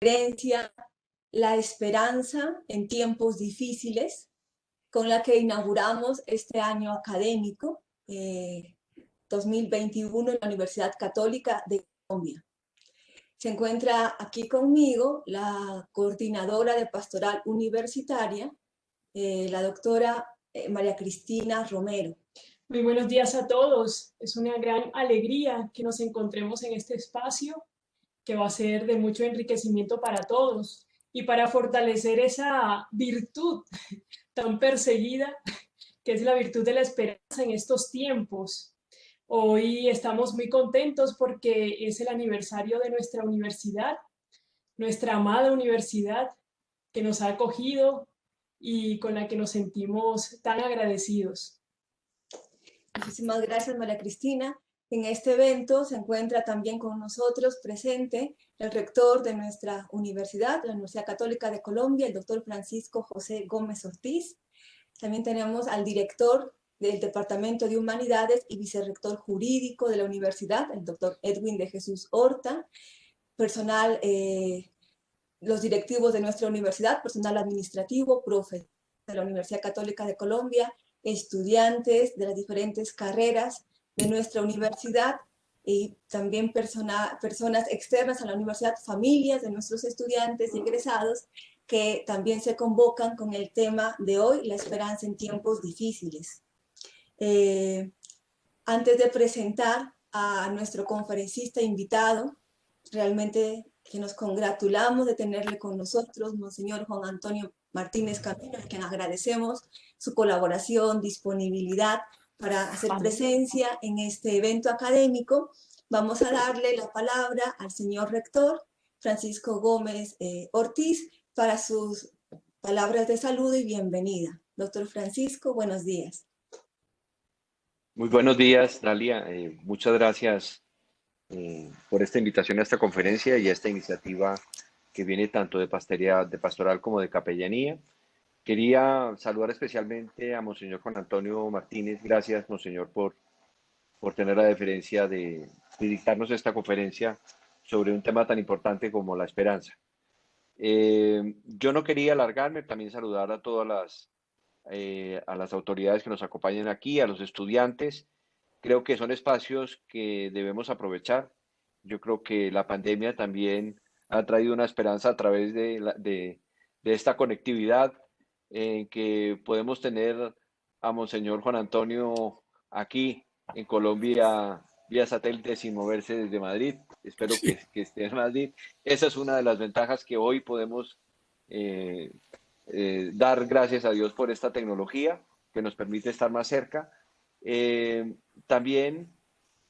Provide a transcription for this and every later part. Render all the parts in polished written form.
conferencia La esperanza en tiempos difíciles, con la que inauguramos este año académico 2021 en la Universidad Católica de Colombia. Se encuentra aquí conmigo la coordinadora de Pastoral Universitaria, la doctora María Cristina Romero. Muy buenos días a todos. Es una gran alegría que nos encontremos en este espacio que va a ser de mucho enriquecimiento para todos y para fortalecer esa virtud tan perseguida que es la virtud de la esperanza en estos tiempos. Hoy estamos muy contentos porque es el aniversario de nuestra universidad, nuestra amada universidad que nos ha acogido y con la que nos sentimos tan agradecidos. Muchísimas gracias, María Cristina. En este evento se encuentra también con nosotros presente el rector de nuestra universidad, la Universidad Católica de Colombia, el doctor Francisco José Gómez Ortiz. También tenemos al director del Departamento de Humanidades y vicerrector jurídico de la universidad, el doctor Edwin de Jesús Horta, personal, los directivos de nuestra universidad, personal administrativo, profe de la Universidad Católica de Colombia, estudiantes de las diferentes carreras de nuestra universidad y también personas externas a la universidad, familias de nuestros estudiantes y egresados que también se convocan con el tema de hoy, la esperanza en tiempos difíciles. Antes de presentar a nuestro conferencista invitado, realmente que nos congratulamos de tenerle con nosotros, Monseñor Juan Antonio Martínez Camino, a quien agradecemos su colaboración, disponibilidad para hacer presencia en este evento académico. Vamos a darle la palabra al señor rector Francisco Gómez Ortiz para sus palabras de saludo y bienvenida. Doctor Francisco, buenos días. Muy buenos días, Dalia. Muchas gracias por esta invitación a esta conferencia y a esta iniciativa que viene tanto de pastoral como de capellanía. Quería saludar especialmente a Monseñor Juan Antonio Martínez. Gracias, Monseñor, por tener la deferencia de dictarnos esta conferencia sobre un tema tan importante como la esperanza. Yo no quería alargarme, también saludar a todas las autoridades que nos acompañan aquí, a los estudiantes. Creo que son espacios que debemos aprovechar. Yo creo que la pandemia también ha traído una esperanza a través de esta conectividad en que podemos tener a Monseñor Juan Antonio aquí en Colombia vía satélite sin moverse desde Madrid. Espero que esté en Madrid. Esa es una de las ventajas que hoy podemos dar gracias a Dios por esta tecnología que nos permite estar más cerca. También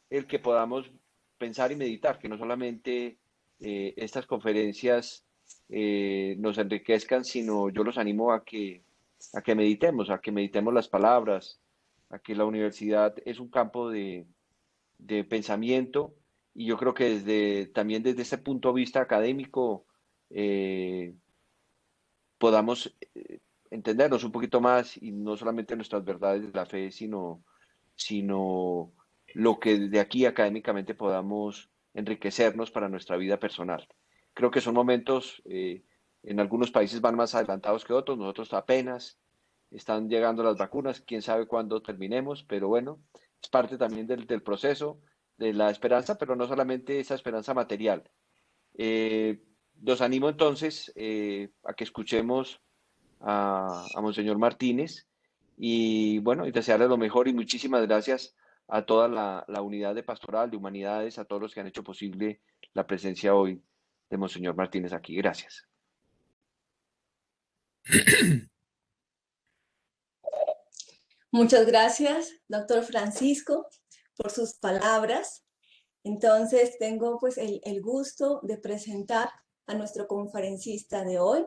el que podamos pensar y meditar, que no solamente estas conferencias nos enriquezcan, sino yo los animo a que meditemos, las palabras, a que la universidad es un campo de pensamiento, y yo creo que también desde ese punto de vista académico podamos entendernos un poquito más, y no solamente nuestras verdades de la fe, sino lo que desde aquí académicamente podamos enriquecernos para nuestra vida personal. Creo que son momentos, en algunos países van más adelantados que otros, nosotros apenas están llegando las vacunas, quién sabe cuándo terminemos, pero bueno, es parte también del proceso de la esperanza, pero no solamente esa esperanza material. Los animo entonces a que escuchemos a Monseñor Martínez y bueno, y desearle lo mejor, y muchísimas gracias a toda la unidad de pastoral, de humanidades, a todos los que han hecho posible la presencia hoy de Monseñor Martínez aquí. Gracias. Muchas gracias, doctor Francisco, por sus palabras. Entonces, tengo pues el gusto de presentar a nuestro conferencista de hoy.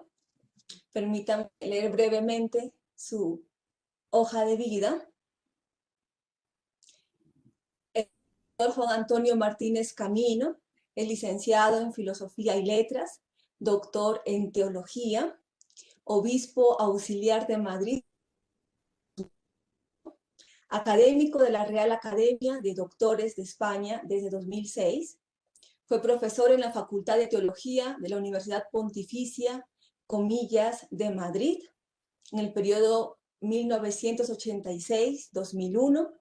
Permítanme leer brevemente su hoja de vida. El doctor Juan Antonio Martínez Camino es licenciado en Filosofía y Letras, doctor en Teología, obispo auxiliar de Madrid, académico de la Real Academia de Doctores de España desde 2006, Fue profesor en la Facultad de Teología de la Universidad Pontificia, comillas, de Madrid, en el periodo 1986-2001,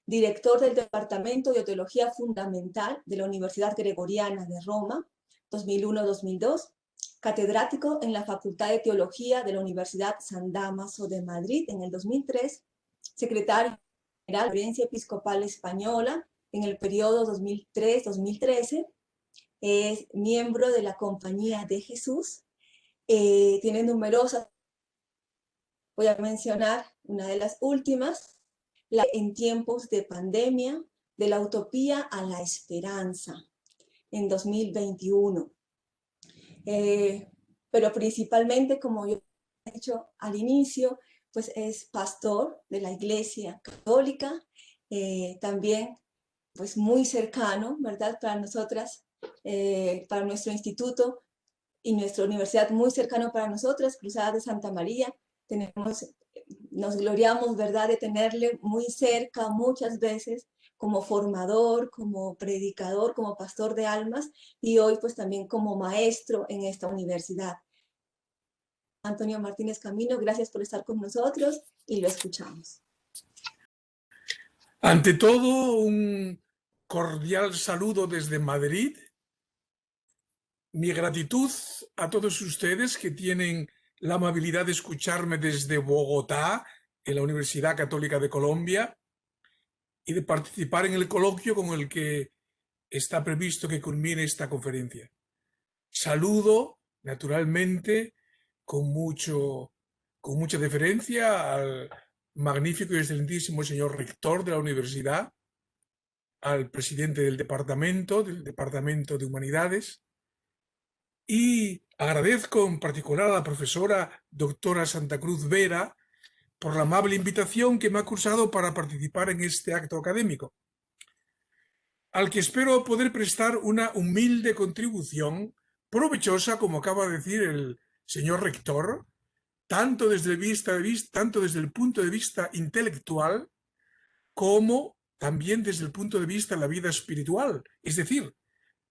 director del Departamento de Teología Fundamental de la Universidad Gregoriana de Roma, 2001-2002, catedrático en la Facultad de Teología de la Universidad San Dámaso de Madrid en el 2003, secretario general de la Conferencia Episcopal Española en el periodo 2003-2013, es miembro de la Compañía de Jesús, tiene numerosas, voy a mencionar una de las últimas, en tiempos de pandemia, de la utopía a la esperanza, en 2021. Pero principalmente, como yo he dicho al inicio, pues es pastor de la Iglesia Católica, también pues muy cercano, ¿verdad? Para nosotras, para nuestro instituto y nuestra universidad, muy cercano para nosotras, Cruzada de Santa María. Nos gloriamos, ¿verdad?, de tenerle muy cerca muchas veces como formador, como predicador, como pastor de almas, y hoy pues también como maestro en esta universidad. Antonio Martínez Camino, gracias por estar con nosotros y lo escuchamos. Ante todo, un cordial saludo desde Madrid. Mi gratitud a todos ustedes que tienen la amabilidad de escucharme desde Bogotá, en la Universidad Católica de Colombia, y de participar en el coloquio con el que está previsto que culmine esta conferencia. Saludo, naturalmente, con mucha deferencia al magnífico y excelentísimo señor rector de la universidad, al presidente del Departamento de Humanidades, y agradezco en particular a la profesora doctora Santa Cruz Vera por la amable invitación que me ha cursado para participar en este acto académico, al que espero poder prestar una humilde contribución provechosa, como acaba de decir el señor rector, tanto desde el punto de vista intelectual como también desde el punto de vista de la vida espiritual, es decir,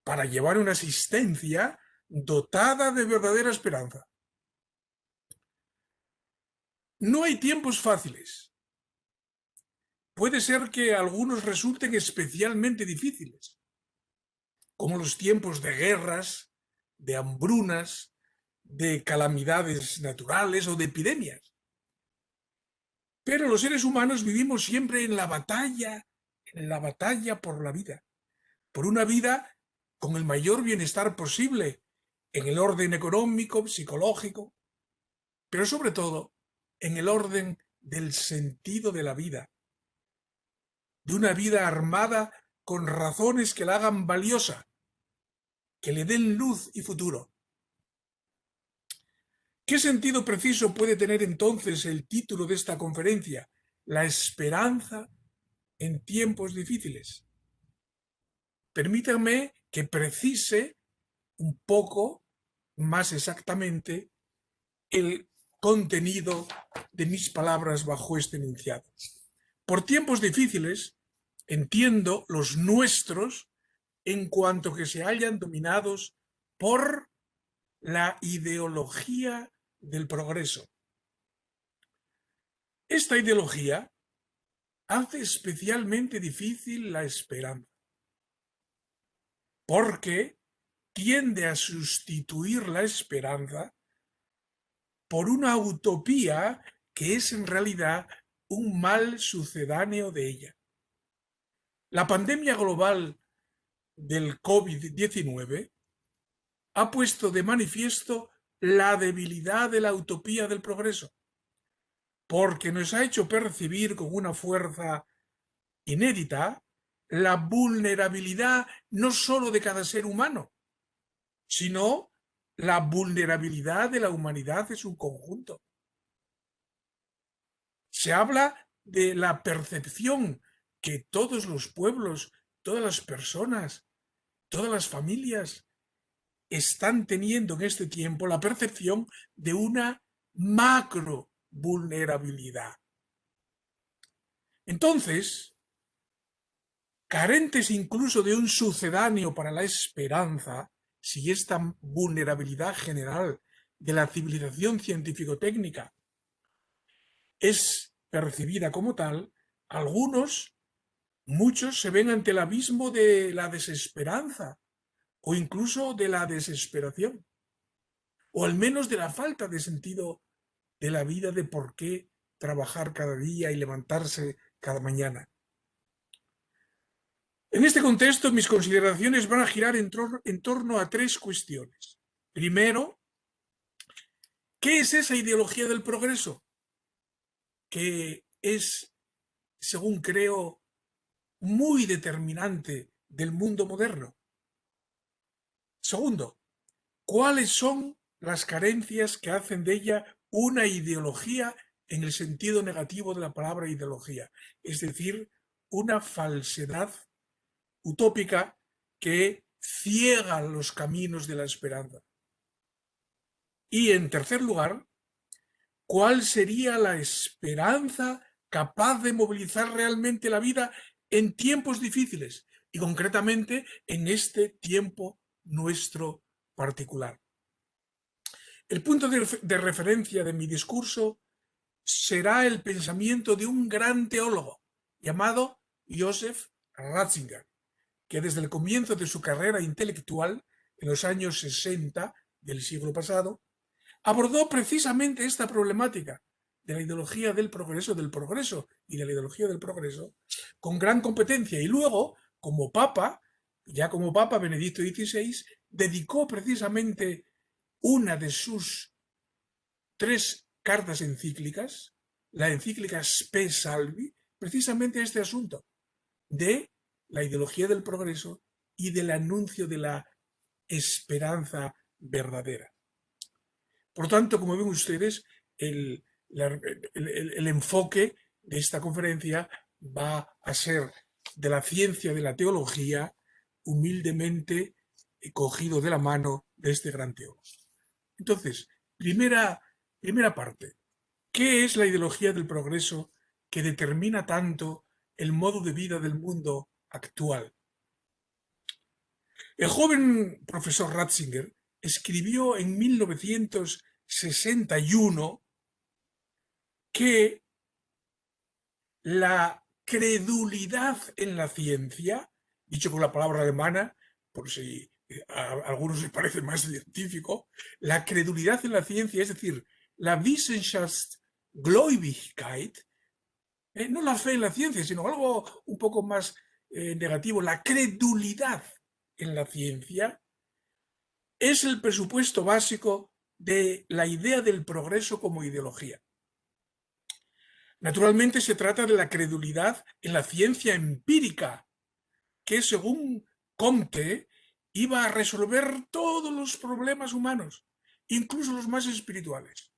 para llevar una asistencia dotada de verdadera esperanza. No hay tiempos fáciles. Puede ser que algunos resulten especialmente difíciles, como los tiempos de guerras, de hambrunas, de calamidades naturales o de epidemias. Pero los seres humanos vivimos siempre en la batalla por la vida, por una vida con el mayor bienestar posible, en el orden económico, psicológico, pero sobre todo en el orden del sentido de la vida, de una vida armada con razones que la hagan valiosa, que le den luz y futuro. ¿Qué sentido preciso puede tener entonces el título de esta conferencia? La esperanza en tiempos difíciles. Permítanme que precise un poco más exactamente el contenido de mis palabras bajo este enunciado. Por tiempos difíciles, entiendo los nuestros en cuanto que se hallan dominados por la ideología del progreso. Esta ideología hace especialmente difícil la esperanza, porque tiende a sustituir la esperanza por una utopía que es en realidad un mal sucedáneo de ella. La pandemia global del COVID-19 ha puesto de manifiesto la debilidad de la utopía del progreso, porque nos ha hecho percibir con una fuerza inédita la vulnerabilidad no solo de cada ser humano, sino la vulnerabilidad de la humanidad en su conjunto. Se habla de la percepción que todos los pueblos, todas las personas, todas las familias están teniendo en este tiempo, la percepción de una macro vulnerabilidad. Entonces, carentes incluso de un sucedáneo para la esperanza, si esta vulnerabilidad general de la civilización científico-técnica es percibida como tal, muchos se ven ante el abismo de la desesperanza o incluso de la desesperación, o al menos de la falta de sentido de la vida, de por qué trabajar cada día y levantarse cada mañana. En este contexto, mis consideraciones van a girar en torno a tres cuestiones. Primero, ¿qué es esa ideología del progreso? Que es, según creo, muy determinante del mundo moderno. Segundo, ¿cuáles son las carencias que hacen de ella una ideología en el sentido negativo de la palabra ideología? Es decir, una falsedad utópica que ciega los caminos de la esperanza. Y en tercer lugar, ¿cuál sería la esperanza capaz de movilizar realmente la vida en tiempos difíciles y concretamente en este tiempo nuestro particular? El punto de referencia de mi discurso será el pensamiento de un gran teólogo llamado Joseph Ratzinger, que desde el comienzo de su carrera intelectual, en los años 60 del siglo pasado, abordó precisamente esta problemática de la ideología del progreso y de la ideología del progreso con gran competencia. Y luego, como Papa Benedicto XVI, dedicó precisamente una de sus 3 cartas encíclicas, la encíclica Spe Salvi, precisamente a este asunto de la ideología del progreso y del anuncio de la esperanza verdadera. Por tanto, como ven ustedes, el enfoque de esta conferencia va a ser de la ciencia de la teología, humildemente cogido de la mano de este gran teólogo. Entonces, primera parte, ¿qué es la ideología del progreso que determina tanto el modo de vida del mundo actual? El joven profesor Ratzinger escribió en 1961 que la credulidad en la ciencia, dicho con la palabra alemana, por si a algunos les parece más científico, la credulidad en la ciencia, es decir, la Wissenschaftsgläubigkeit, no la fe en la ciencia, sino algo un poco más negativo, la credulidad en la ciencia, es el presupuesto básico de la idea del progreso como ideología. Naturalmente se trata de la credulidad en la ciencia empírica, que según Comte iba a resolver todos los problemas humanos, incluso los más espirituales.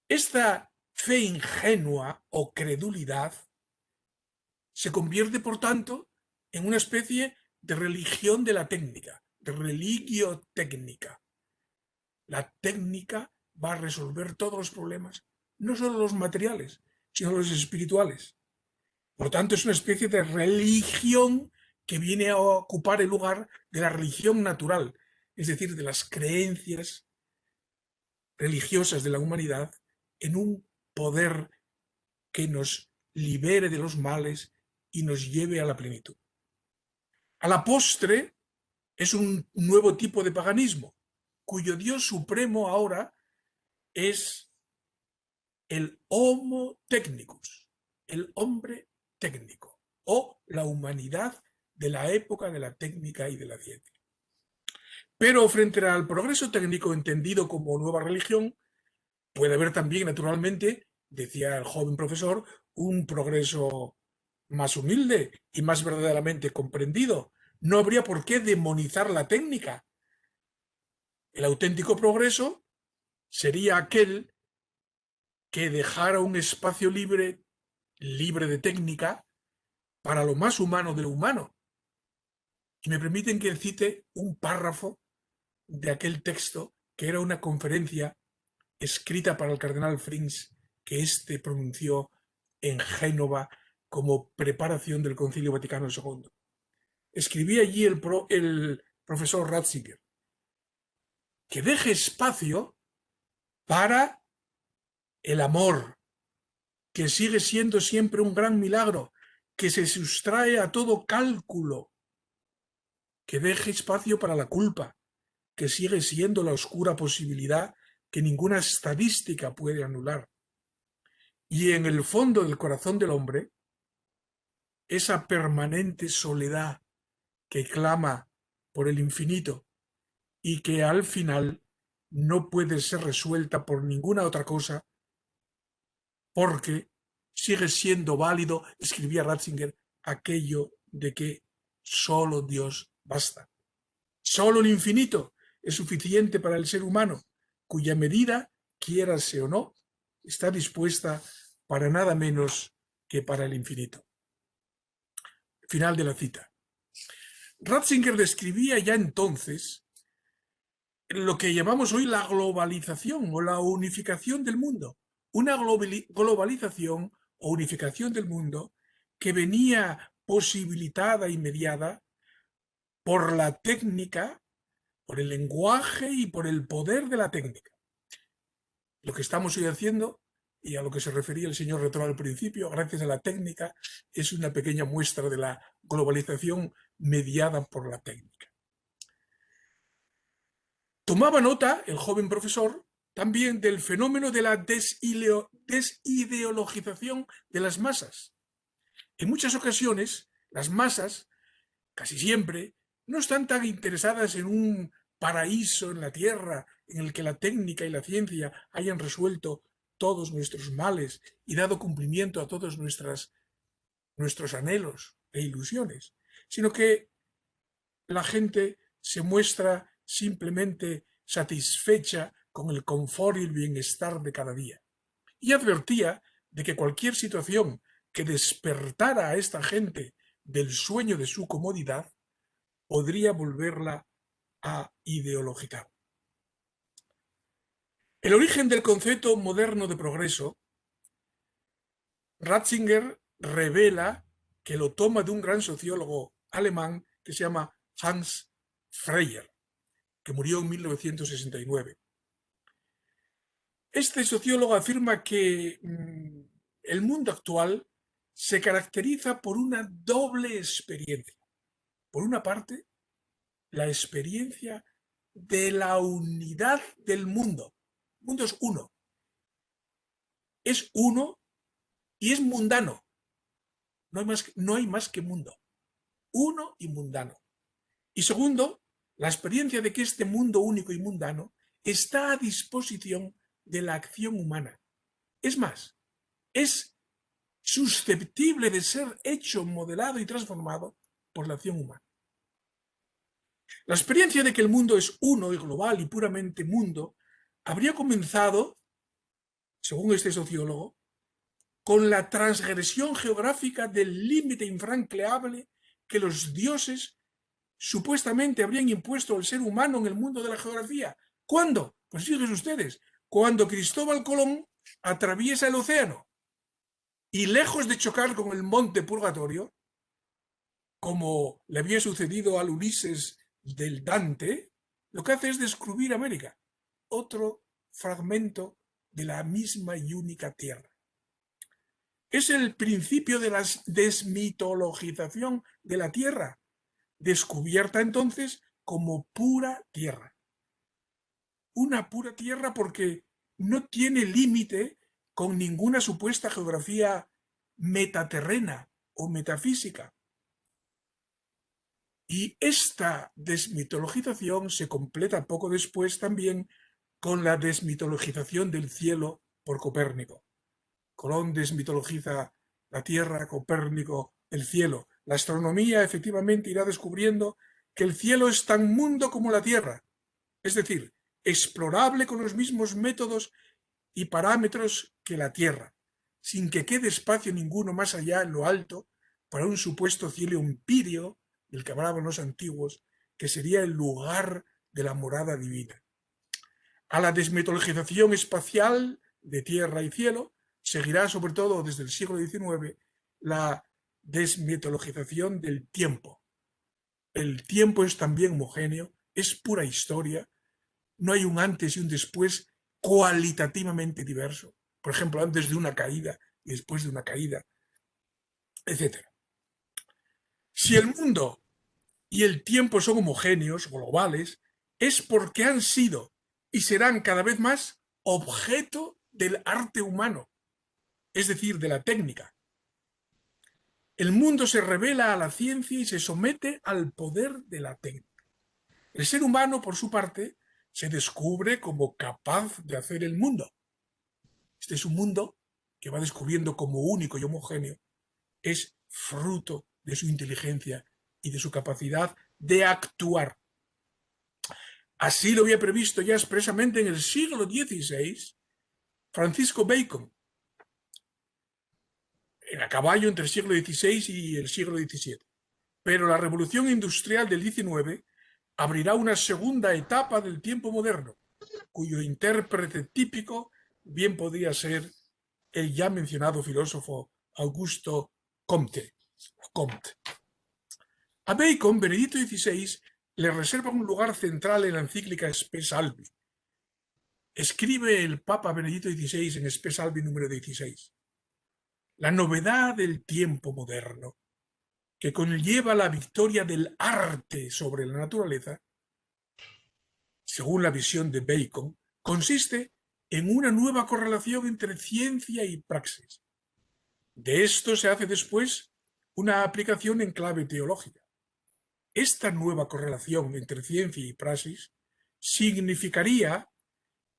Esta fe ingenua o credulidad se convierte, por tanto, en una especie de religión de la técnica, de religio técnica. La técnica va a resolver todos los problemas, no solo los materiales, sino los espirituales. Por tanto, es una especie de religión que viene a ocupar el lugar de la religión natural, es decir, de las creencias religiosas de la humanidad en un poder que nos libere de los males y nos lleve a la plenitud. A la postre, es un nuevo tipo de paganismo, cuyo Dios supremo ahora es el Homo Technicus, el hombre técnico, o la humanidad de la época de la técnica y de la ciencia. Pero frente al progreso técnico entendido como nueva religión, puede haber también, naturalmente, decía el joven profesor, un progreso más humilde y más verdaderamente comprendido. No habría por qué demonizar la técnica. El auténtico progreso sería aquel que dejara un espacio libre de técnica, para lo más humano de lo humano. Y me permiten que cite un párrafo de aquel texto que era una conferencia escrita para el cardenal Frings que éste pronunció en Génova como preparación del Concilio Vaticano II. Escribía allí el profesor Ratzinger que deje espacio para el amor, que sigue siendo siempre un gran milagro, que se sustrae a todo cálculo, que deje espacio para la culpa, que sigue siendo la oscura posibilidad que ninguna estadística puede anular. Y en el fondo del corazón del hombre, esa permanente soledad que clama por el infinito y que al final no puede ser resuelta por ninguna otra cosa, porque sigue siendo válido, escribía Ratzinger, aquello de que solo Dios basta. Solo el infinito es suficiente para el ser humano, cuya medida, quiérase o no, está dispuesta para nada menos que para el infinito. Final de la cita. Ratzinger describía ya entonces lo que llamamos hoy la globalización o la unificación del mundo. Una globalización o unificación del mundo que venía posibilitada y mediada por la técnica, por el lenguaje y por el poder de la técnica. Lo que estamos hoy haciendo, y a lo que se refería el señor Retró al principio, gracias a la técnica, es una pequeña muestra de la globalización mediada por la técnica. Tomaba nota el joven profesor también del fenómeno de la desideologización de las masas. En muchas ocasiones, las masas, casi siempre, no están tan interesadas en un paraíso en la tierra en el que la técnica y la ciencia hayan resuelto todos nuestros males y dado cumplimiento a todos nuestros anhelos e ilusiones, sino que la gente se muestra simplemente satisfecha con el confort y el bienestar de cada día. Y advertía de que cualquier situación que despertara a esta gente del sueño de su comodidad podría volverla a ideologizar. El origen del concepto moderno de progreso, Ratzinger revela que lo toma de un gran sociólogo alemán que se llama Hans Freyer, que murió en 1969. Este sociólogo afirma que el mundo actual se caracteriza por una doble experiencia. Por una parte, la experiencia de la unidad del mundo. El mundo es uno. Es uno y es mundano. No hay más que mundo. Uno y mundano. Y segundo, la experiencia de que este mundo único y mundano está a disposición de la acción humana. Es más, es susceptible de ser hecho, modelado y transformado por la acción humana. La experiencia de que el mundo es uno y global y puramente mundo habría comenzado, según este sociólogo, con la transgresión geográfica del límite infranqueable que los dioses supuestamente habrían impuesto al ser humano en el mundo de la geografía. ¿Cuándo? Pues fíjense ustedes, cuando Cristóbal Colón atraviesa el océano y lejos de chocar con el monte Purgatorio, como le había sucedido al Ulises del Dante, lo que hace es descubrir América, otro fragmento de la misma y única tierra. Es el principio de la desmitologización de la tierra, descubierta entonces como pura tierra. Una pura tierra porque no tiene límite con ninguna supuesta geografía metaterrena o metafísica. Y esta desmitologización se completa poco después también con la desmitologización del cielo por Copérnico. Colón desmitologiza la tierra, Copérnico el cielo. La astronomía efectivamente irá descubriendo que el cielo es tan mundo como la tierra, es decir, explorable con los mismos métodos y parámetros que la tierra, sin que quede espacio ninguno más allá en lo alto para un supuesto cielo empíreo del que hablaban los antiguos, que sería el lugar de la morada divina. A la desmitologización espacial de tierra y cielo seguirá sobre todo desde el siglo XIX la desmitologización del tiempo. El tiempo es también homogéneo, es pura historia, no hay un antes y un después cualitativamente diverso. Por ejemplo, antes de una caída y después de una caída, etc. Si el mundo y el tiempo son homogéneos, globales, es porque han sido y serán cada vez más objeto del arte humano, es decir, de la técnica. El mundo se revela a la ciencia y se somete al poder de la técnica. El ser humano, por su parte, se descubre como capaz de hacer el mundo. Este es un mundo que va descubriendo como único y homogéneo, es fruto de su inteligencia y de su capacidad de actuar. Así lo había previsto ya expresamente en el siglo XVI Francisco Bacon, a caballo entre el siglo XVI y el siglo XVII. Pero la revolución industrial del XIX abrirá una segunda etapa del tiempo moderno, cuyo intérprete típico bien podría ser el ya mencionado filósofo Augusto Comte. A Bacon, Benedicto XVI le reserva un lugar central en la encíclica Spe Salvi. Escribe el Papa Benedicto XVI en Spe Salvi número 16. La novedad del tiempo moderno, que conlleva la victoria del arte sobre la naturaleza, según la visión de Bacon, consiste en una nueva correlación entre ciencia y praxis. De esto se hace después una aplicación en clave teológica. Esta nueva correlación entre ciencia y praxis significaría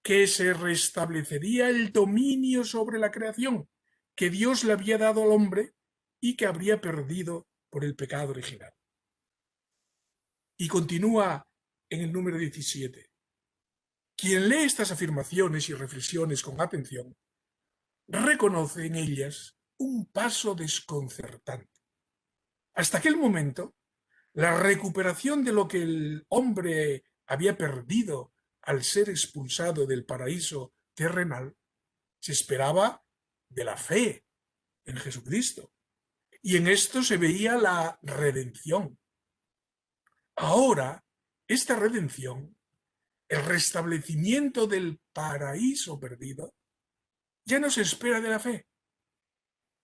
que se restablecería el dominio sobre la creación que Dios le había dado al hombre y que habría perdido por el pecado original. Y continúa en el número 17. Quien lee estas afirmaciones y reflexiones con atención, reconoce en ellas un paso desconcertante. Hasta aquel momento, la recuperación de lo que el hombre había perdido al ser expulsado del paraíso terrenal se esperaba de la fe en Jesucristo. Y en esto se veía la redención. Ahora, esta redención, el restablecimiento del paraíso perdido, ya no se espera de la fe,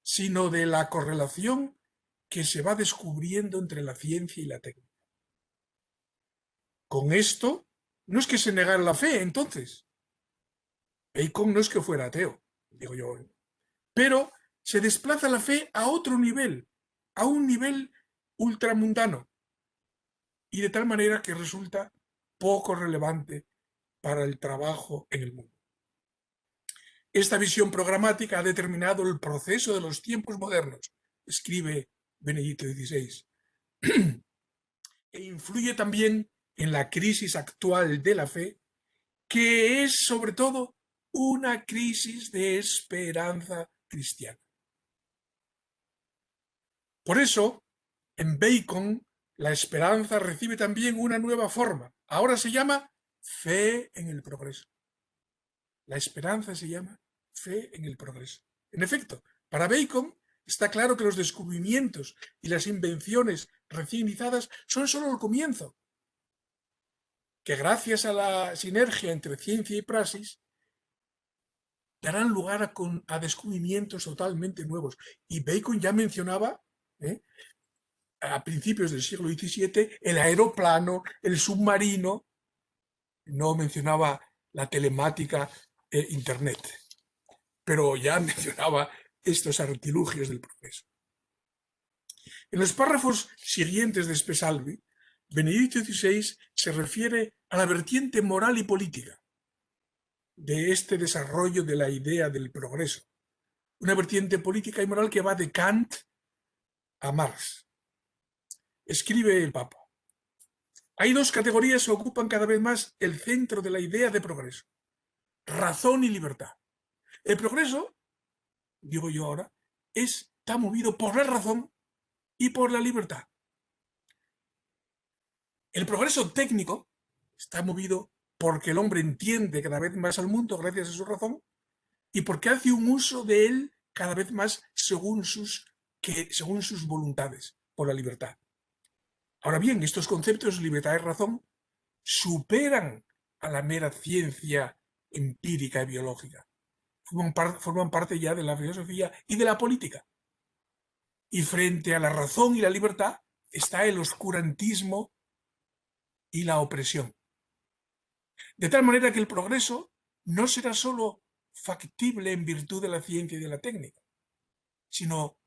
sino de la correlación que se va descubriendo entre la ciencia y la técnica. Con esto, no es que se negara la fe, entonces. Bacon no es que fuera ateo, digo yo, pero se desplaza la fe a otro nivel, a un nivel ultramundano, y de tal manera que resulta poco relevante para el trabajo en el mundo. Esta visión programática ha determinado el proceso de los tiempos modernos, escribe Benedicto XVI, e influye también en la crisis actual de la fe, que es sobre todo una crisis de esperanza cristiana. Por eso, en Bacon, la esperanza recibe también una nueva forma. Ahora se llama fe en el progreso. La esperanza se llama fe en el progreso. En efecto, para Bacon está claro que los descubrimientos y las invenciones recién iniciadas son solo el comienzo, que gracias a la sinergia entre ciencia y praxis darán lugar a descubrimientos totalmente nuevos. Y Bacon ya mencionaba, a principios del siglo XVII, el aeroplano, el submarino, no mencionaba la telemática e Internet, pero ya mencionaba estos artilugios del progreso. En los párrafos siguientes de Spe Salvi, Benedicto XVI se refiere a la vertiente moral y política de este desarrollo de la idea del progreso, una vertiente política y moral que va de Kant a Marx. Escribe el Papa: hay dos categorías que ocupan cada vez más el centro de la idea de progreso: razón y libertad. El progreso, digo yo ahora, está movido por la razón y por la libertad. El progreso técnico está movido porque el hombre entiende cada vez más al mundo gracias a su razón y porque hace un uso de él cada vez más según sus que según sus voluntades por la libertad. Ahora bien, estos conceptos, libertad y razón, superan a la mera ciencia empírica y biológica. Forman parte ya de la filosofía y de la política. Y frente a la razón y la libertad está el oscurantismo y la opresión. De tal manera que el progreso no será solo factible en virtud de la ciencia y de la técnica, sino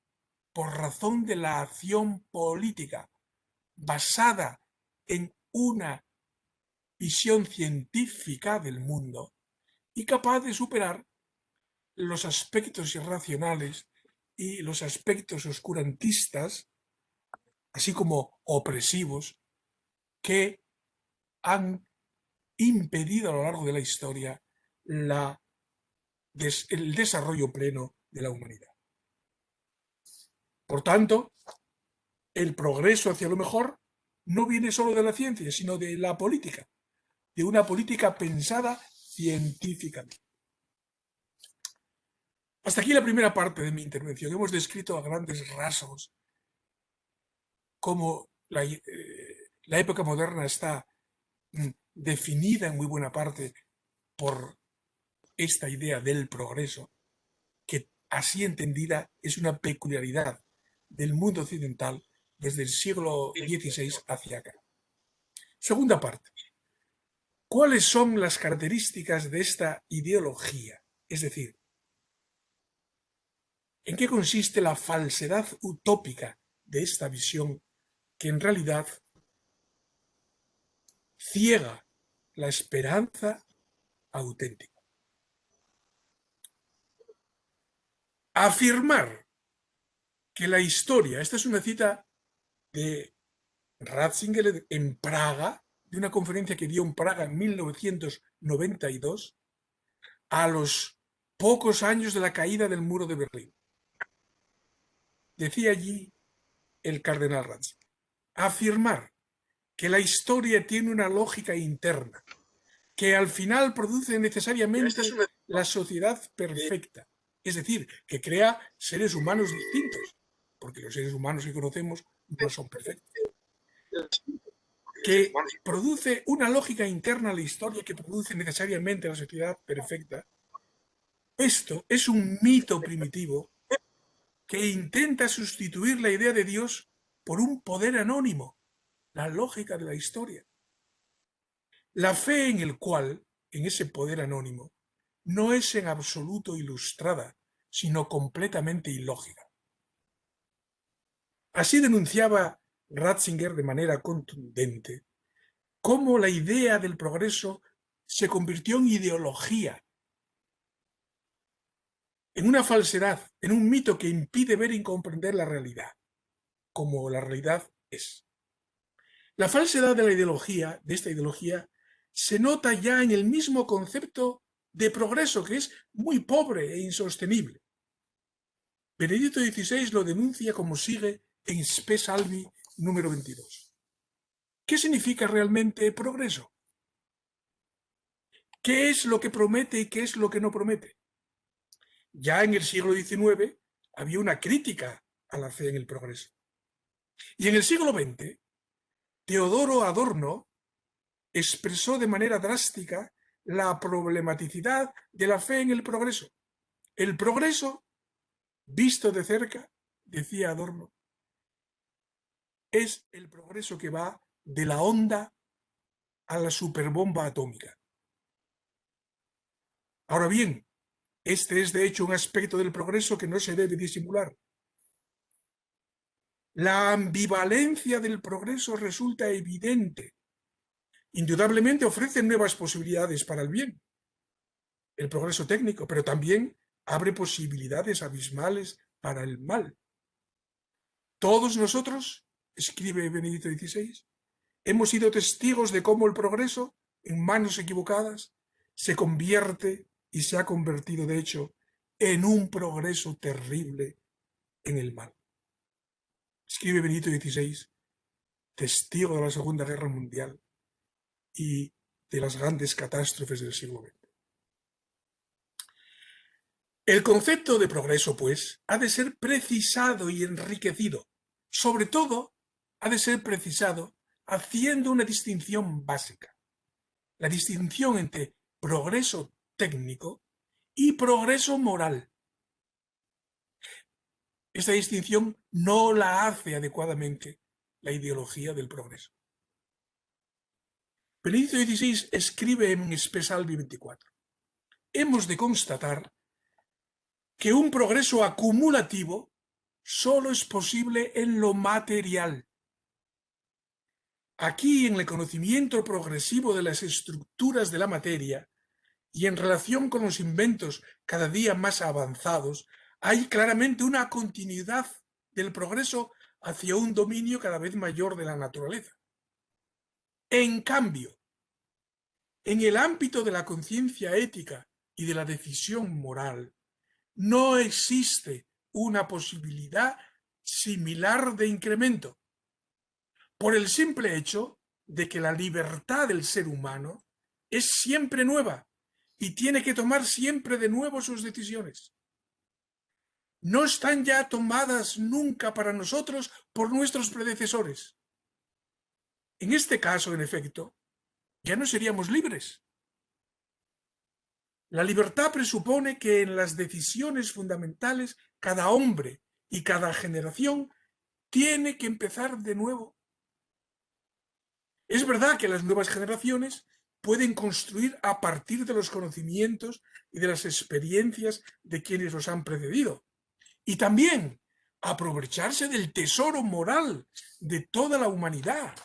por razón de la acción política basada en una visión científica del mundo y capaz de superar los aspectos irracionales y los aspectos oscurantistas, así como opresivos, que han impedido a lo largo de la historia el desarrollo pleno de la humanidad. Por tanto, el progreso hacia lo mejor no viene solo de la ciencia, sino de la política, de una política pensada científicamente. Hasta aquí la primera parte de mi intervención. Hemos descrito a grandes rasgos cómo la época moderna está definida en muy buena parte por esta idea del progreso, que así entendida es una peculiaridad del mundo occidental desde el siglo XVI hacia acá. Segunda parte. ¿Cuáles son las características de esta ideología? Es decir, ¿en qué consiste la falsedad utópica de esta visión que en realidad ciega la esperanza auténtica? Afirmar que la historia, esta es una cita de Ratzinger en Praga, de una conferencia que dio en Praga en 1992, a los pocos años de la caída del muro de Berlín. Decía allí el cardenal Ratzinger: afirmar que la historia tiene una lógica interna, que al final produce necesariamente la sociedad perfecta, es decir, que crea seres humanos distintos, porque los seres humanos que conocemos no son perfectos, que produce una lógica interna a la historia que produce necesariamente la sociedad perfecta. Esto es un mito primitivo que intenta sustituir la idea de Dios por un poder anónimo, la lógica de la historia. La fe en el cual, en ese poder anónimo, no es en absoluto ilustrada, sino completamente ilógica. Así denunciaba Ratzinger de manera contundente cómo la idea del progreso se convirtió en ideología, en una falsedad, en un mito que impide ver y comprender la realidad, como la realidad es. La falsedad de la ideología, de esta ideología, se nota ya en el mismo concepto de progreso, que es muy pobre e insostenible. Benedicto XVI lo denuncia como sigue en Spe Salvi número 22. ¿Qué significa realmente progreso? ¿Qué es lo que promete y qué es lo que no promete? Ya en el siglo XIX había una crítica a la fe en el progreso. Y en el siglo XX, Teodoro Adorno expresó de manera drástica la problematicidad de la fe en el progreso. El progreso, visto de cerca, decía Adorno, es el progreso que va de la onda a la superbomba atómica. Ahora bien, este es de hecho un aspecto del progreso que no se debe disimular. La ambivalencia del progreso resulta evidente. Indudablemente ofrece nuevas posibilidades para el bien, el progreso técnico, pero también abre posibilidades abismales para el mal. Todos nosotros, escribe Benedicto XVI, hemos sido testigos de cómo el progreso, en manos equivocadas, se convierte y se ha convertido, de hecho, en un progreso terrible en el mal. Escribe Benedicto XVI, testigo de la Segunda Guerra Mundial y de las grandes catástrofes del siglo XX. El concepto de progreso, pues, ha de ser precisado y enriquecido. Sobre todo, ha de ser precisado haciendo una distinción básica. La distinción entre progreso técnico y progreso moral. Esta distinción no la hace adecuadamente la ideología del progreso. Benedicto XVI escribe en Espesalvi 24: hemos de constatar que un progreso acumulativo solo es posible en lo material. Aquí, en el conocimiento progresivo de las estructuras de la materia y en relación con los inventos cada día más avanzados, hay claramente una continuidad del progreso hacia un dominio cada vez mayor de la naturaleza. En cambio, en el ámbito de la conciencia ética y de la decisión moral, no existe una posibilidad similar de incremento, por el simple hecho de que la libertad del ser humano es siempre nueva y tiene que tomar siempre de nuevo sus decisiones. No están ya tomadas nunca para nosotros por nuestros predecesores. En este caso, en efecto, ya no seríamos libres. La libertad presupone que en las decisiones fundamentales cada hombre y cada generación tiene que empezar de nuevo. Es verdad que las nuevas generaciones pueden construir a partir de los conocimientos y de las experiencias de quienes los han precedido. Y también aprovecharse del tesoro moral de toda la humanidad.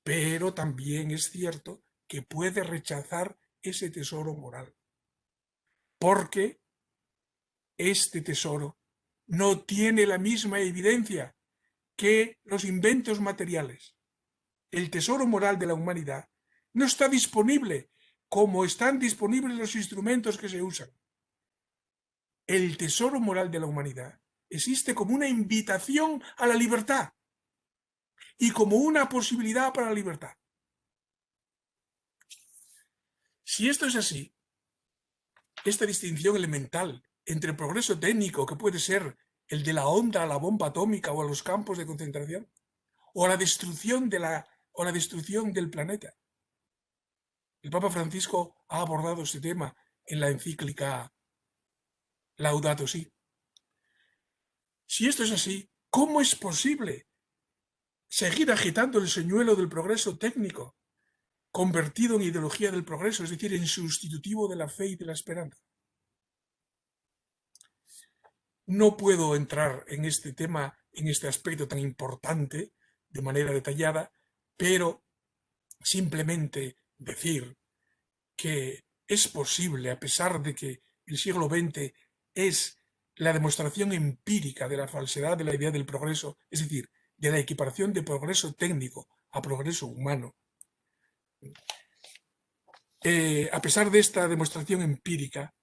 Pero también es cierto que puede rechazar ese tesoro moral, porque este tesoro no tiene la misma evidencia que los inventos materiales. El tesoro moral de la humanidad no está disponible como están disponibles los instrumentos que se usan. El tesoro moral de la humanidad existe como una invitación a la libertad y como una posibilidad para la libertad. Si esto es así, esta distinción elemental entre el progreso técnico, que puede ser el de la onda a la bomba atómica o a los campos de concentración, o la destrucción del planeta. El Papa Francisco ha abordado este tema en la encíclica Laudato Si. Si esto es así, ¿cómo es posible seguir agitando el señuelo del progreso técnico, convertido en ideología del progreso, es decir, en sustitutivo de la fe y de la esperanza? No puedo entrar en este tema, en este aspecto tan importante, de manera detallada, pero simplemente decir que es posible, a pesar de que el siglo XX es la demostración empírica de la falsedad de la idea del progreso, es decir, de la equiparación de progreso técnico a progreso humano. A pesar de esta demostración empírica,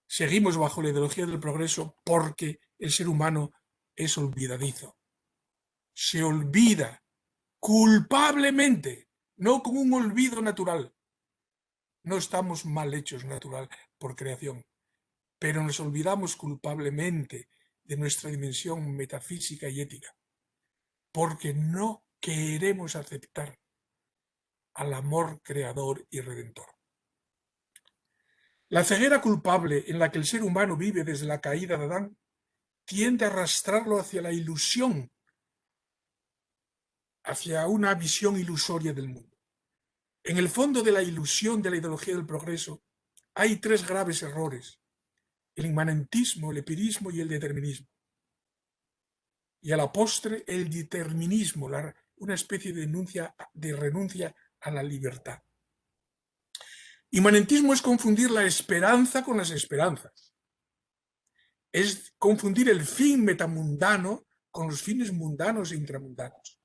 seguimos bajo la ideología del progreso porque el ser humano es olvidadizo. Se olvida culpablemente, no con un olvido natural. No estamos mal hechos natural por creación, pero nos olvidamos culpablemente de nuestra dimensión metafísica y ética, porque no queremos aceptar al amor creador y redentor. La ceguera culpable en la que el ser humano vive desde la caída de Adán tiende a arrastrarlo hacia la ilusión, hacia una visión ilusoria del mundo. En el fondo de la ilusión de la ideología del progreso hay tres graves errores: el inmanentismo, el empirismo y el determinismo. Y a la postre el determinismo, una especie de renuncia a la libertad. Inmanentismo es confundir la esperanza con las esperanzas. Es confundir el fin metamundano con los fines mundanos e intramundanos.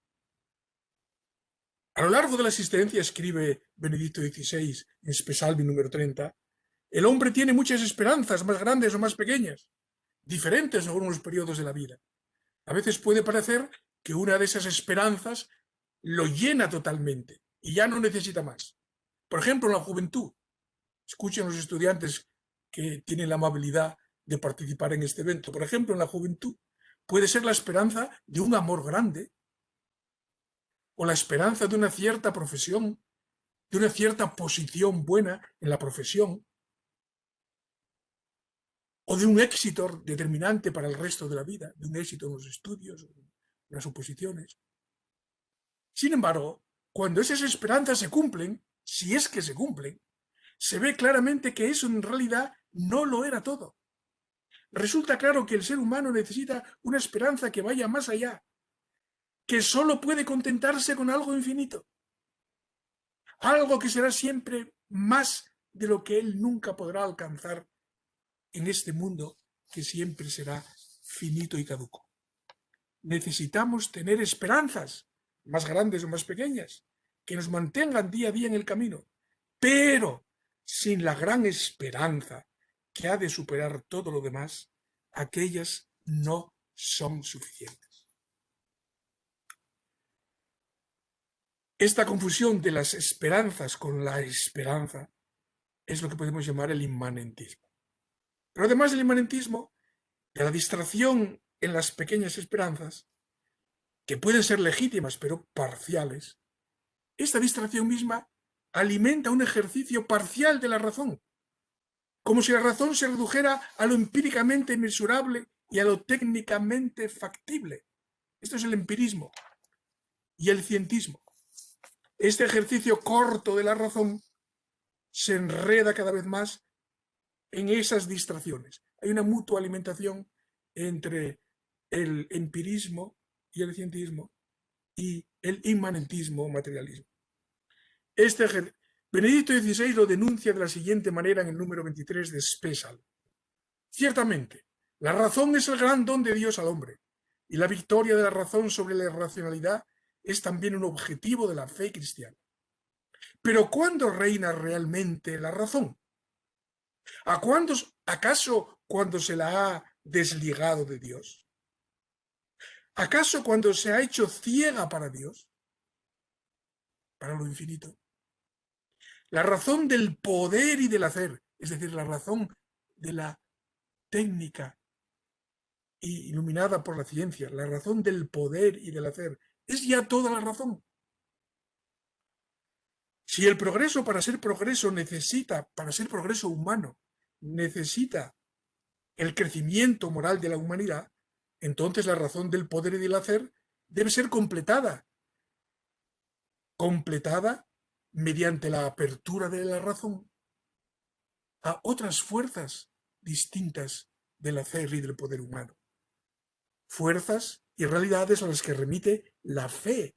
A lo largo de la existencia, escribe Benedicto XVI en Spesalvi número 30, el hombre tiene muchas esperanzas, más grandes o más pequeñas, diferentes según los periodos de la vida. A veces puede parecer que una de esas esperanzas lo llena totalmente y ya no necesita más. Por ejemplo, en la juventud. Escuchen los estudiantes que tienen la amabilidad de participar en este evento. Por ejemplo, en la juventud puede ser la esperanza de un amor grande, o la esperanza de una cierta profesión, de una cierta posición buena en la profesión, o de un éxito determinante para el resto de la vida, de un éxito en los estudios, en las oposiciones. Sin embargo, cuando esas esperanzas se cumplen, si es que se cumplen, se ve claramente que eso en realidad no lo era todo. Resulta claro que el ser humano necesita una esperanza que vaya más allá, que solo puede contentarse con algo infinito, algo que será siempre más de lo que él nunca podrá alcanzar en este mundo que siempre será finito y caduco. Necesitamos tener esperanzas, más grandes o más pequeñas, que nos mantengan día a día en el camino, pero sin la gran esperanza que ha de superar todo lo demás, aquellas no son suficientes. Esta confusión de las esperanzas con la esperanza es lo que podemos llamar el inmanentismo. Pero además del inmanentismo, de la distracción en las pequeñas esperanzas, que pueden ser legítimas pero parciales, esta distracción misma alimenta un ejercicio parcial de la razón, como si la razón se redujera a lo empíricamente mesurable y a lo técnicamente factible. Esto es el empirismo y el cientismo. Este ejercicio corto de la razón se enreda cada vez más en esas distracciones. Hay una mutua alimentación entre el empirismo y el cientismo y el inmanentismo o materialismo. Benedicto XVI lo denuncia de la siguiente manera en el número 23 de Spesal. Ciertamente, la razón es el gran don de Dios al hombre, y la victoria de la razón sobre la irracionalidad es también un objetivo de la fe cristiana. Pero ¿cuándo reina realmente la razón? ¿Acaso cuando se la ha desligado de Dios? ¿Acaso cuando se ha hecho ciega para Dios? Para lo infinito. La razón del poder y del hacer, es decir, la razón de la técnica iluminada por la ciencia, la razón del poder y del hacer, es ya toda la razón. Si el progreso para ser progreso humano, necesita el crecimiento moral de la humanidad, entonces la razón del poder y del hacer debe ser completada mediante la apertura de la razón a otras fuerzas distintas del hacer y del poder humano. Fuerzas y realidades a las que remite la fe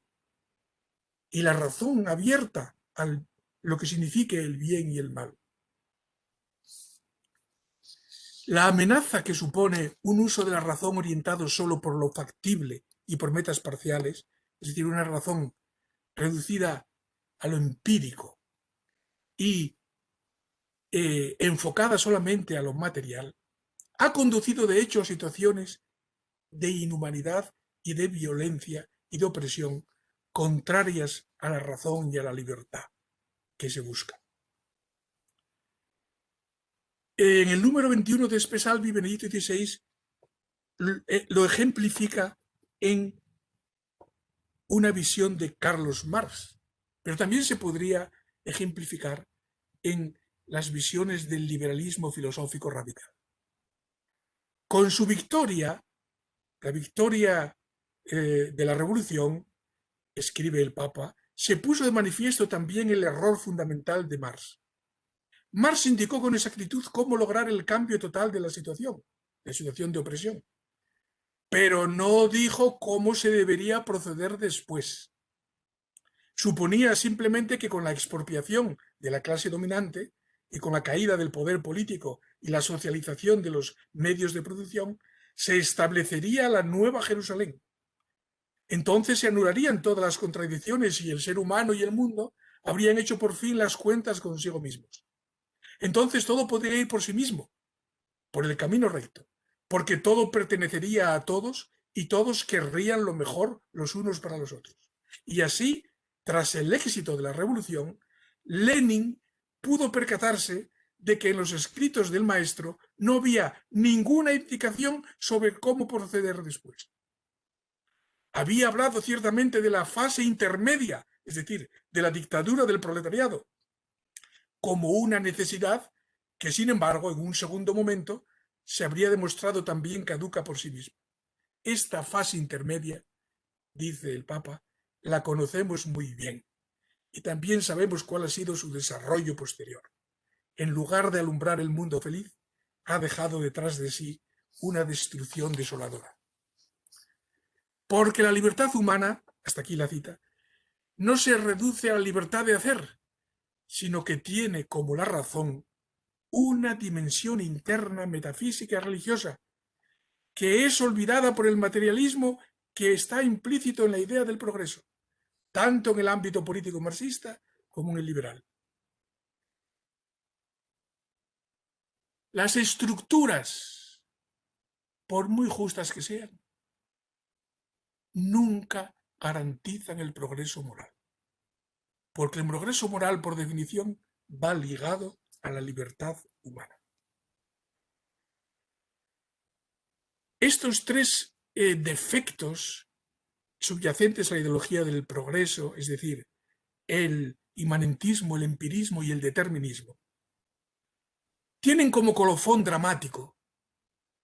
y la razón abierta a lo que signifique el bien y el mal. La amenaza que supone un uso de la razón orientado solo por lo factible y por metas parciales, es decir, una razón reducida a lo empírico y enfocada solamente a lo material, ha conducido de hecho a situaciones de inhumanidad y de violencia y de opresión contrarias a la razón y a la libertad que se busca. En el número 21 de Spesalvi, Benedicto XVI lo ejemplifica en una visión de Carlos Marx, pero también se podría ejemplificar en las visiones del liberalismo filosófico radical. Con su victoria, la victoria de la revolución, escribe el Papa, se puso de manifiesto también el error fundamental de Marx. Marx indicó con exactitud cómo lograr el cambio total de la situación de opresión, pero no dijo cómo se debería proceder después. Suponía simplemente que con la expropiación de la clase dominante y con la caída del poder político y la socialización de los medios de producción, se establecería la nueva Jerusalén. Entonces se anularían todas las contradicciones y el ser humano y el mundo habrían hecho por fin las cuentas consigo mismos. Entonces todo podría ir por sí mismo, por el camino recto, porque todo pertenecería a todos y todos querrían lo mejor los unos para los otros. Y así, tras el éxito de la revolución, Lenin pudo percatarse de que en los escritos del maestro no había ninguna indicación sobre cómo proceder después. Había hablado ciertamente de la fase intermedia, es decir, de la dictadura del proletariado, como una necesidad que, sin embargo, en un segundo momento, se habría demostrado también caduca por sí misma. Esta fase intermedia, dice el Papa, la conocemos muy bien y también sabemos cuál ha sido su desarrollo posterior. En lugar de alumbrar el mundo feliz, ha dejado detrás de sí una destrucción desoladora. Porque la libertad humana, hasta aquí la cita, no se reduce a la libertad de hacer, sino que tiene como la razón una dimensión interna metafísica y religiosa, que es olvidada por el materialismo que está implícito en la idea del progreso, tanto en el ámbito político marxista como en el liberal. Las estructuras, por muy justas que sean, nunca garantizan el progreso moral, porque el progreso moral, por definición, va ligado a la libertad humana. Estos tres defectos subyacentes a la ideología del progreso, es decir, el inmanentismo, el empirismo y el determinismo, tienen como colofón dramático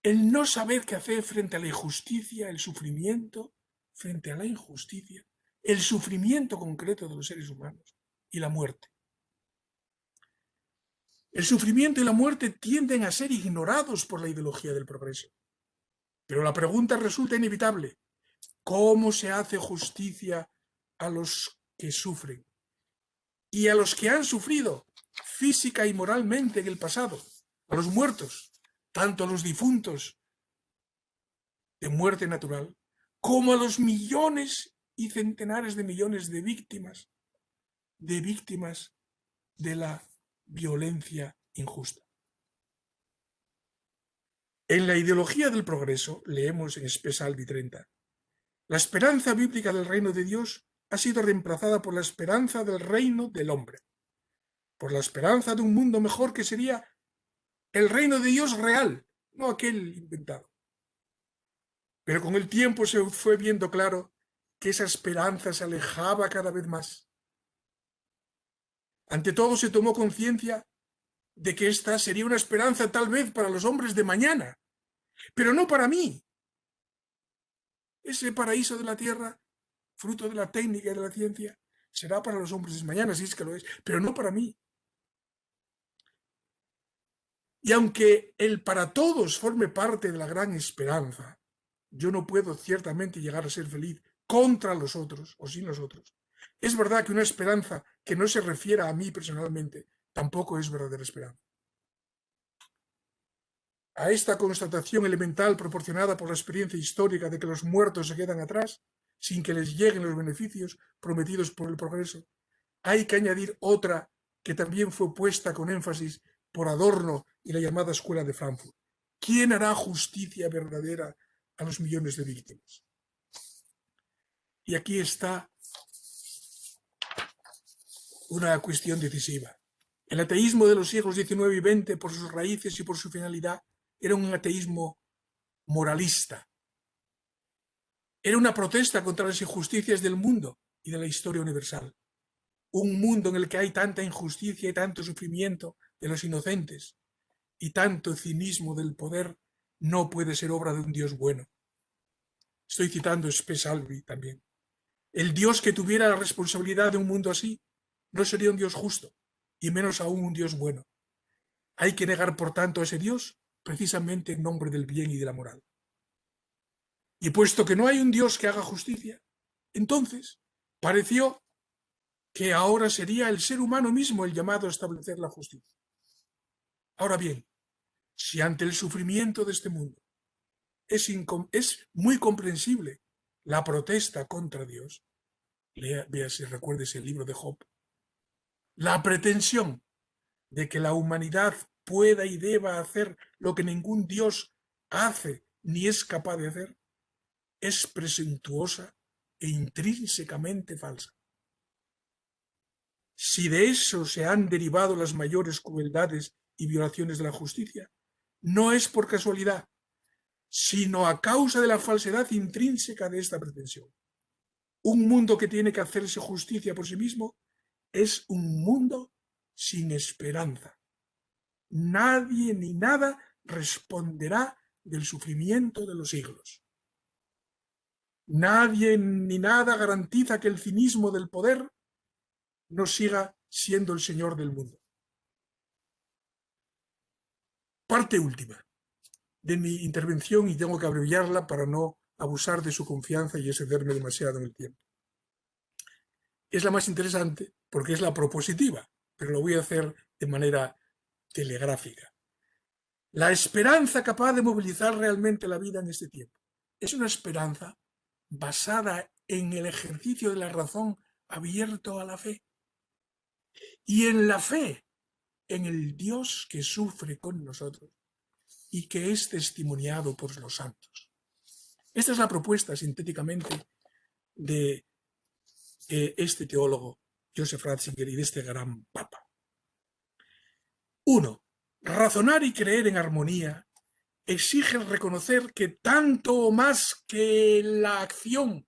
el no saber qué hacer frente a la injusticia, el sufrimiento, frente a la injusticia, el sufrimiento concreto de los seres humanos y la muerte. El sufrimiento y la muerte tienden a ser ignorados por la ideología del progreso. Pero la pregunta resulta inevitable. ¿Cómo se hace justicia a los que sufren y a los que han sufrido física y moralmente en el pasado? A los muertos, tanto a los difuntos de muerte natural, como a los millones y centenares de millones de víctimas de la violencia injusta. En la ideología del progreso, leemos en Spe Salvi 30, la esperanza bíblica del reino de Dios ha sido reemplazada por la esperanza del reino del hombre, por la esperanza de un mundo mejor que sería el reino de Dios real, no aquel inventado. Pero con el tiempo se fue viendo claro que esa esperanza se alejaba cada vez más. Ante todo se tomó conciencia de que esta sería una esperanza tal vez para los hombres de mañana, pero no para mí. Ese paraíso de la tierra, fruto de la técnica y de la ciencia, será para los hombres de mañana, si es que lo es, pero no para mí. Y aunque el para todos forme parte de la gran esperanza, yo no puedo ciertamente llegar a ser feliz contra los otros o sin los otros. Es verdad que una esperanza que no se refiera a mí personalmente tampoco es verdadera esperanza. A esta constatación elemental proporcionada por la experiencia histórica de que los muertos se quedan atrás, sin que les lleguen los beneficios prometidos por el progreso, hay que añadir otra que también fue puesta con énfasis por Adorno y la llamada Escuela de Frankfurt. ¿Quién hará justicia verdadera a los millones de víctimas? Y aquí está una cuestión decisiva. El ateísmo de los siglos XIX y XX, por sus raíces y por su finalidad, era un ateísmo moralista. Era una protesta contra las injusticias del mundo y de la historia universal. Un mundo en el que hay tanta injusticia y tanto sufrimiento de los inocentes y tanto cinismo del poder no puede ser obra de un Dios bueno. Estoy citando Spe Salvi también. El Dios que tuviera la responsabilidad de un mundo así no sería un Dios justo, y menos aún un Dios bueno. Hay que negar, por tanto, a ese Dios precisamente en nombre del bien y de la moral. Y puesto que no hay un Dios que haga justicia, entonces pareció que ahora sería el ser humano mismo el llamado a establecer la justicia. Ahora bien, si ante el sufrimiento de este mundo es muy comprensible la protesta contra Dios, vea si recuerdes el libro de Job, la pretensión de que la humanidad pueda y deba hacer lo que ningún Dios hace ni es capaz de hacer, es presuntuosa e intrínsecamente falsa. Si de eso se han derivado las mayores crueldades y violaciones de la justicia, no es por casualidad, sino a causa de la falsedad intrínseca de esta pretensión. Un mundo que tiene que hacerse justicia por sí mismo es un mundo sin esperanza. Nadie ni nada responderá del sufrimiento de los siglos. Nadie ni nada garantiza que el cinismo del poder no siga siendo el señor del mundo. Parte última de mi intervención, y tengo que abreviarla para no abusar de su confianza y excederme demasiado en el tiempo. Es la más interesante porque es la propositiva, pero lo voy a hacer de manera telegráfica. La esperanza capaz de movilizar realmente la vida en este tiempo es una esperanza basada en el ejercicio de la razón abierto a la fe, y en la fe en el Dios que sufre con nosotros y que es testimoniado por los santos. Esta es la propuesta sintéticamente de este teólogo Joseph Ratzinger y de este gran papa. 1. Razonar y creer en armonía exige reconocer que tanto o más que la acción,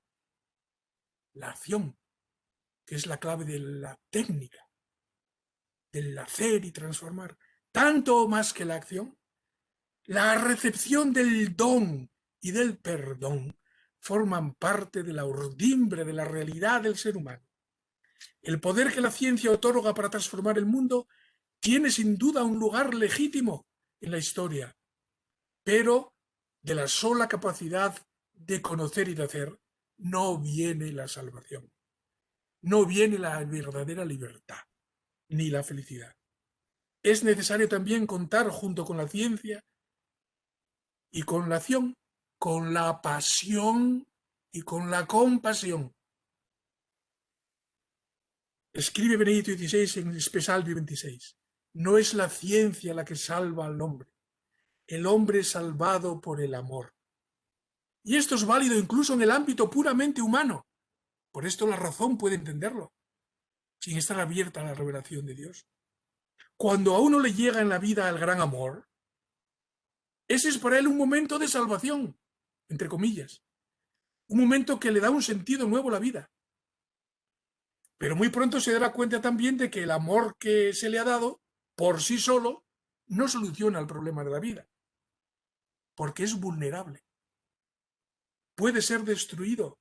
que es la clave de la técnica, del hacer y transformar, tanto o más que la acción, la recepción del don y del perdón forman parte de la urdimbre de la realidad del ser humano. El poder que la ciencia otorga para transformar el mundo tiene sin duda un lugar legítimo en la historia, pero de la sola capacidad de conocer y de hacer no viene la salvación, no viene la verdadera libertad, ni la felicidad. Es necesario también contar junto con la ciencia y con la acción, con la pasión y con la compasión. Escribe Benedicto XVI en Espesalvi 26. No es la ciencia la que salva al hombre, el hombre es salvado por el amor. Y esto es válido incluso en el ámbito puramente humano. Por esto la razón puede entenderlo, sin estar abierta a la revelación de Dios. Cuando a uno le llega en la vida el gran amor, ese es para él un momento de salvación, entre comillas. Un momento que le da un sentido nuevo a la vida. Pero muy pronto se dará cuenta también de que el amor que se le ha dado, por sí solo, no soluciona el problema de la vida, porque es vulnerable. Puede ser destruido,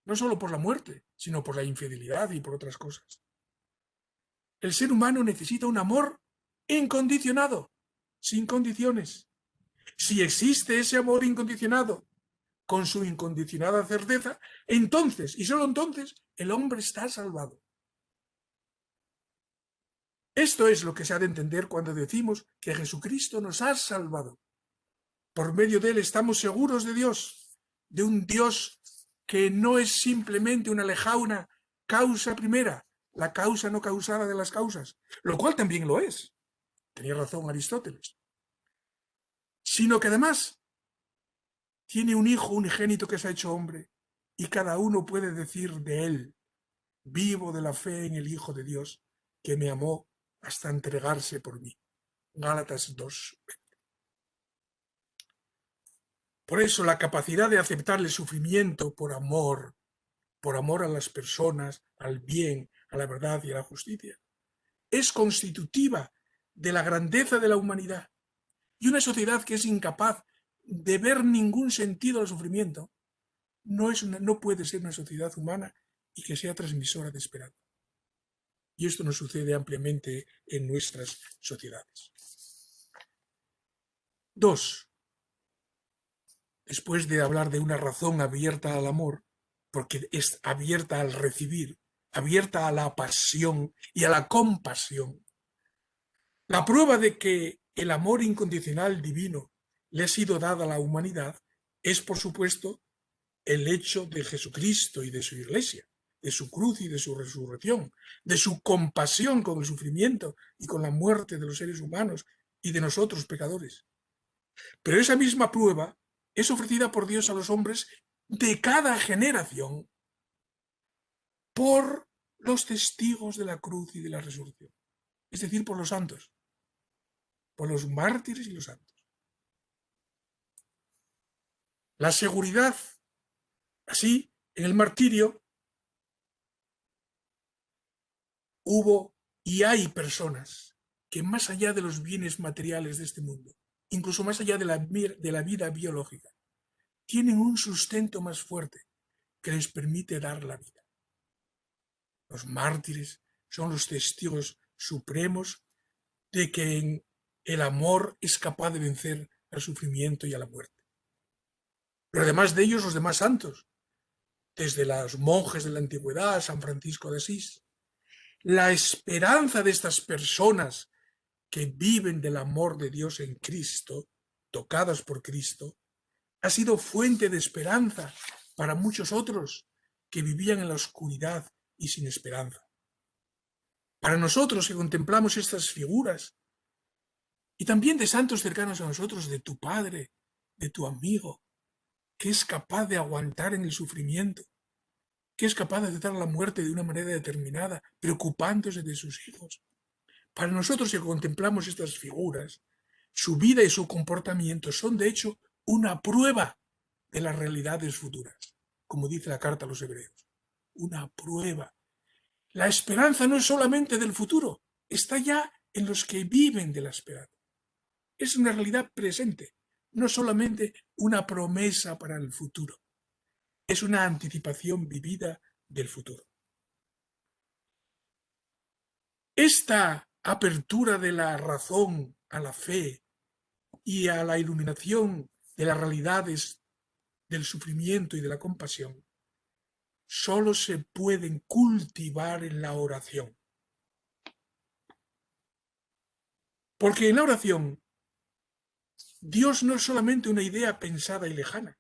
no solo por la muerte, sino por la infidelidad y por otras cosas. El ser humano necesita un amor incondicionado, sin condiciones. Si existe ese amor incondicionado, con su incondicionada certeza, entonces, y solo entonces, el hombre está salvado. Esto es lo que se ha de entender cuando decimos que Jesucristo nos ha salvado. Por medio de él estamos seguros de Dios, de un Dios que no es simplemente una lejana causa primera, la causa no causada de las causas, lo cual también lo es. Tenía razón Aristóteles. Sino que además tiene un hijo unigénito que se ha hecho hombre, y cada uno puede decir de él: vivo de la fe en el Hijo de Dios, que me amó hasta entregarse por mí. Gálatas 2. Por eso la capacidad de aceptar el sufrimiento por amor a las personas, al bien, a la verdad y a la justicia, es constitutiva de la grandeza de la humanidad. Y una sociedad que es incapaz de ver ningún sentido al sufrimiento no puede ser una sociedad humana y que sea transmisora de esperanza. Y esto nos sucede ampliamente en nuestras sociedades. 2. Después de hablar de una razón abierta al amor, porque es abierta al recibir, abierta a la pasión y a la compasión, la prueba de que el amor incondicional divino le ha sido dada a la humanidad es, por supuesto, el hecho de Jesucristo y de su Iglesia, de su cruz y de su resurrección, de su compasión con el sufrimiento y con la muerte de los seres humanos y de nosotros pecadores. Pero esa misma prueba es ofrecida por Dios a los hombres de cada generación por los testigos de la cruz y de la resurrección, es decir, por los santos. por los mártires y los santos. La seguridad, así, en el martirio hubo y hay personas que más allá de los bienes materiales de este mundo, incluso más allá de la vida biológica, tienen un sustento más fuerte que les permite dar la vida. Los mártires son los testigos supremos de que el amor es capaz de vencer al sufrimiento y a la muerte. Pero además de ellos, los demás santos, desde los monjes de la antigüedad, San Francisco de Asís, la esperanza de estas personas que viven del amor de Dios en Cristo, tocadas por Cristo, ha sido fuente de esperanza para muchos otros que vivían en la oscuridad y sin esperanza. Para nosotros que contemplamos estas figuras, y también de santos cercanos a nosotros, de tu padre, de tu amigo, que es capaz de aguantar en el sufrimiento, que es capaz de aceptar la muerte de una manera determinada, preocupándose de sus hijos. Para nosotros que contemplamos estas figuras, su vida y su comportamiento son de hecho una prueba de las realidades futuras, como dice la carta a los Hebreos. Una prueba. La esperanza no es solamente del futuro, está ya en los que viven de la esperanza. Es una realidad presente, no solamente una promesa para el futuro. Es una anticipación vivida del futuro. Esta apertura de la razón a la fe y a la iluminación de las realidades del sufrimiento y de la compasión solo se pueden cultivar en la oración. Porque en la oración Dios no es solamente una idea pensada y lejana,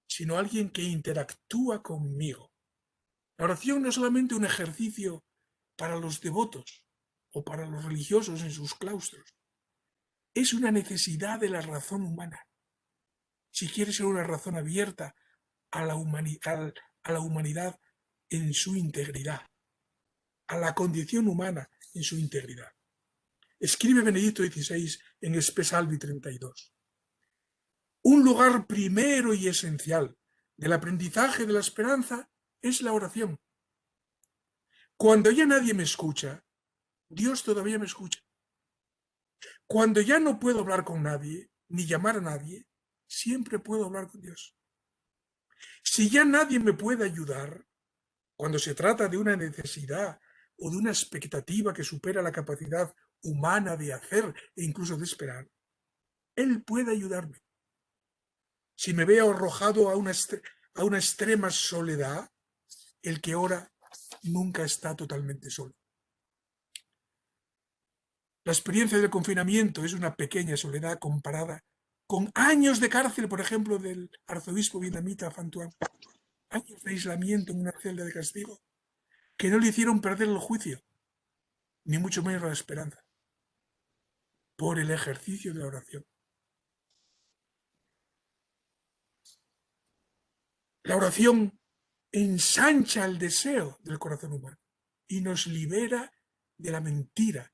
sino alguien que interactúa conmigo. La oración no es solamente un ejercicio para los devotos o para los religiosos en sus claustros. Es una necesidad de la razón humana. Si quiere ser una razón abierta a la humanidad en su integridad, a la condición humana en su integridad. Escribe Benedicto XVI en Spe Salvi 32. Un lugar primero y esencial del aprendizaje de la esperanza es la oración. Cuando ya nadie me escucha, Dios todavía me escucha. Cuando ya no puedo hablar con nadie, ni llamar a nadie, siempre puedo hablar con Dios. Si ya nadie me puede ayudar, cuando se trata de una necesidad o de una expectativa que supera la capacidad humana de hacer e incluso de esperar, Él puede ayudarme. Si me veo arrojado a una extrema soledad, el que ora nunca está totalmente solo. La experiencia del confinamiento es una pequeña soledad comparada con años de cárcel, por ejemplo, del arzobispo vietnamita Phan Tuan. Años de aislamiento en una celda de castigo que no le hicieron perder el juicio, ni mucho menos la esperanza, por el ejercicio de la oración. La oración ensancha el deseo del corazón humano y nos libera de la mentira,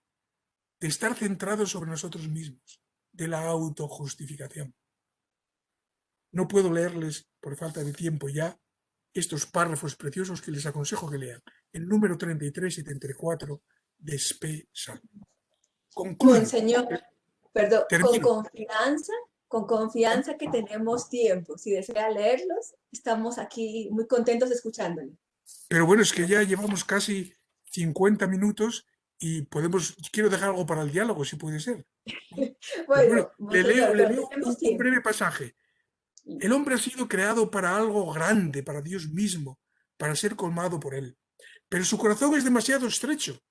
de estar centrados sobre nosotros mismos, de la autojustificación. No puedo leerles, por falta de tiempo ya, estos párrafos preciosos que les aconsejo que lean. El número 33 y 34 de Spe Salvi. Concluyo. Monseñor, perdón, Termino. con confianza que tenemos tiempo. Si desea leerlos, estamos aquí muy contentos escuchándole. Pero bueno, es que ya llevamos casi 50 minutos y quiero dejar algo para el diálogo, si puede ser. Bueno, le Monseñor, pero leo tenemos un tiempo. breve pasaje. El hombre ha sido creado para algo grande, para Dios mismo, para ser colmado por Él. Pero su corazón es demasiado estrecho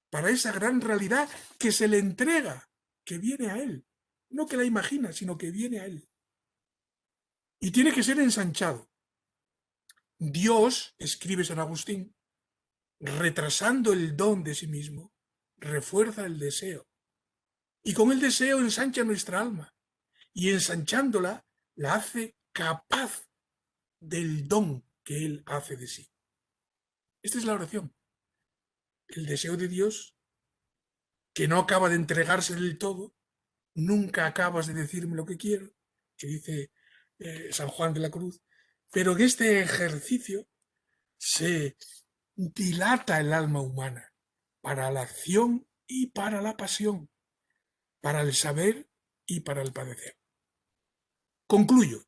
para esa gran realidad que se le entrega, que viene a Él. No que la imagina, sino que viene a Él. Y tiene que ser ensanchado. Dios, escribe San Agustín, retrasando el don de sí mismo, refuerza el deseo. Y con el deseo ensancha nuestra alma. Y ensanchándola, la hace capaz del don que Él hace de sí. Esta es la oración. El deseo de Dios que no acaba de entregarse del todo, nunca acabas de decirme lo que quiero, que dice San Juan de la Cruz, pero en este ejercicio se dilata el alma humana para la acción y para la pasión, para el saber y para el padecer. Concluyo.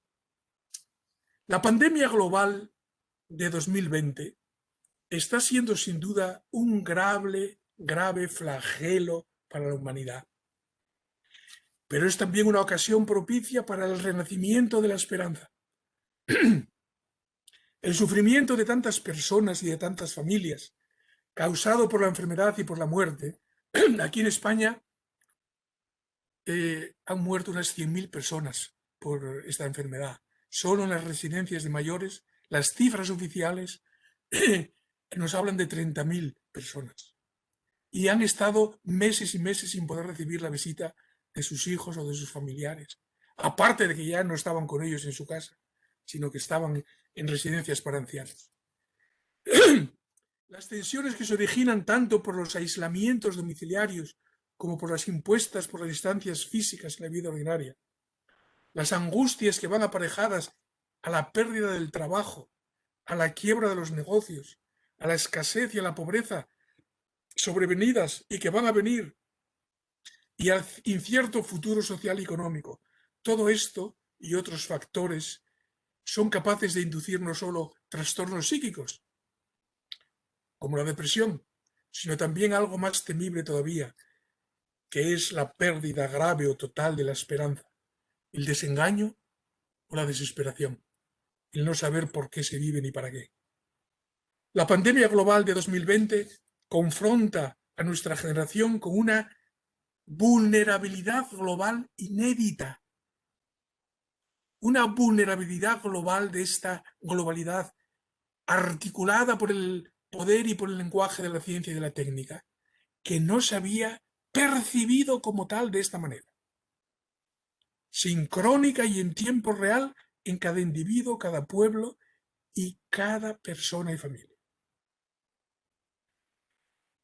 La pandemia global de 2020 está siendo sin duda un grave flagelo para la humanidad, pero es también una ocasión propicia para el renacimiento de la esperanza. El sufrimiento de tantas personas y de tantas familias, causado por la enfermedad y por la muerte, aquí en España han muerto unas 100.000 personas por esta enfermedad. Solo en las residencias de mayores, las cifras oficiales nos hablan de 30.000 personas. Y han estado meses y meses sin poder recibir la visita de sus hijos o de sus familiares. Aparte de que ya no estaban con ellos en su casa, sino que estaban en residencias para ancianos. Las tensiones que se originan tanto por los aislamientos domiciliarios como por las impuestas por las distancias físicas en la vida ordinaria, las angustias que van aparejadas a la pérdida del trabajo, a la quiebra de los negocios, a la escasez y a la pobreza sobrevenidas y que van a venir, y al incierto futuro social y económico. Todo esto y otros factores son capaces de inducir no solo trastornos psíquicos, como la depresión, sino también algo más temible todavía, que es la pérdida grave o total de la esperanza, el desengaño o la desesperación, el no saber por qué se vive ni para qué. La pandemia global de 2020 confronta a nuestra generación con una vulnerabilidad global inédita, una vulnerabilidad global de esta globalidad articulada por el poder y por el lenguaje de la ciencia y de la técnica, que no se había percibido como tal de esta manera. Sincrónica y en tiempo real en cada individuo, cada pueblo y cada persona y familia.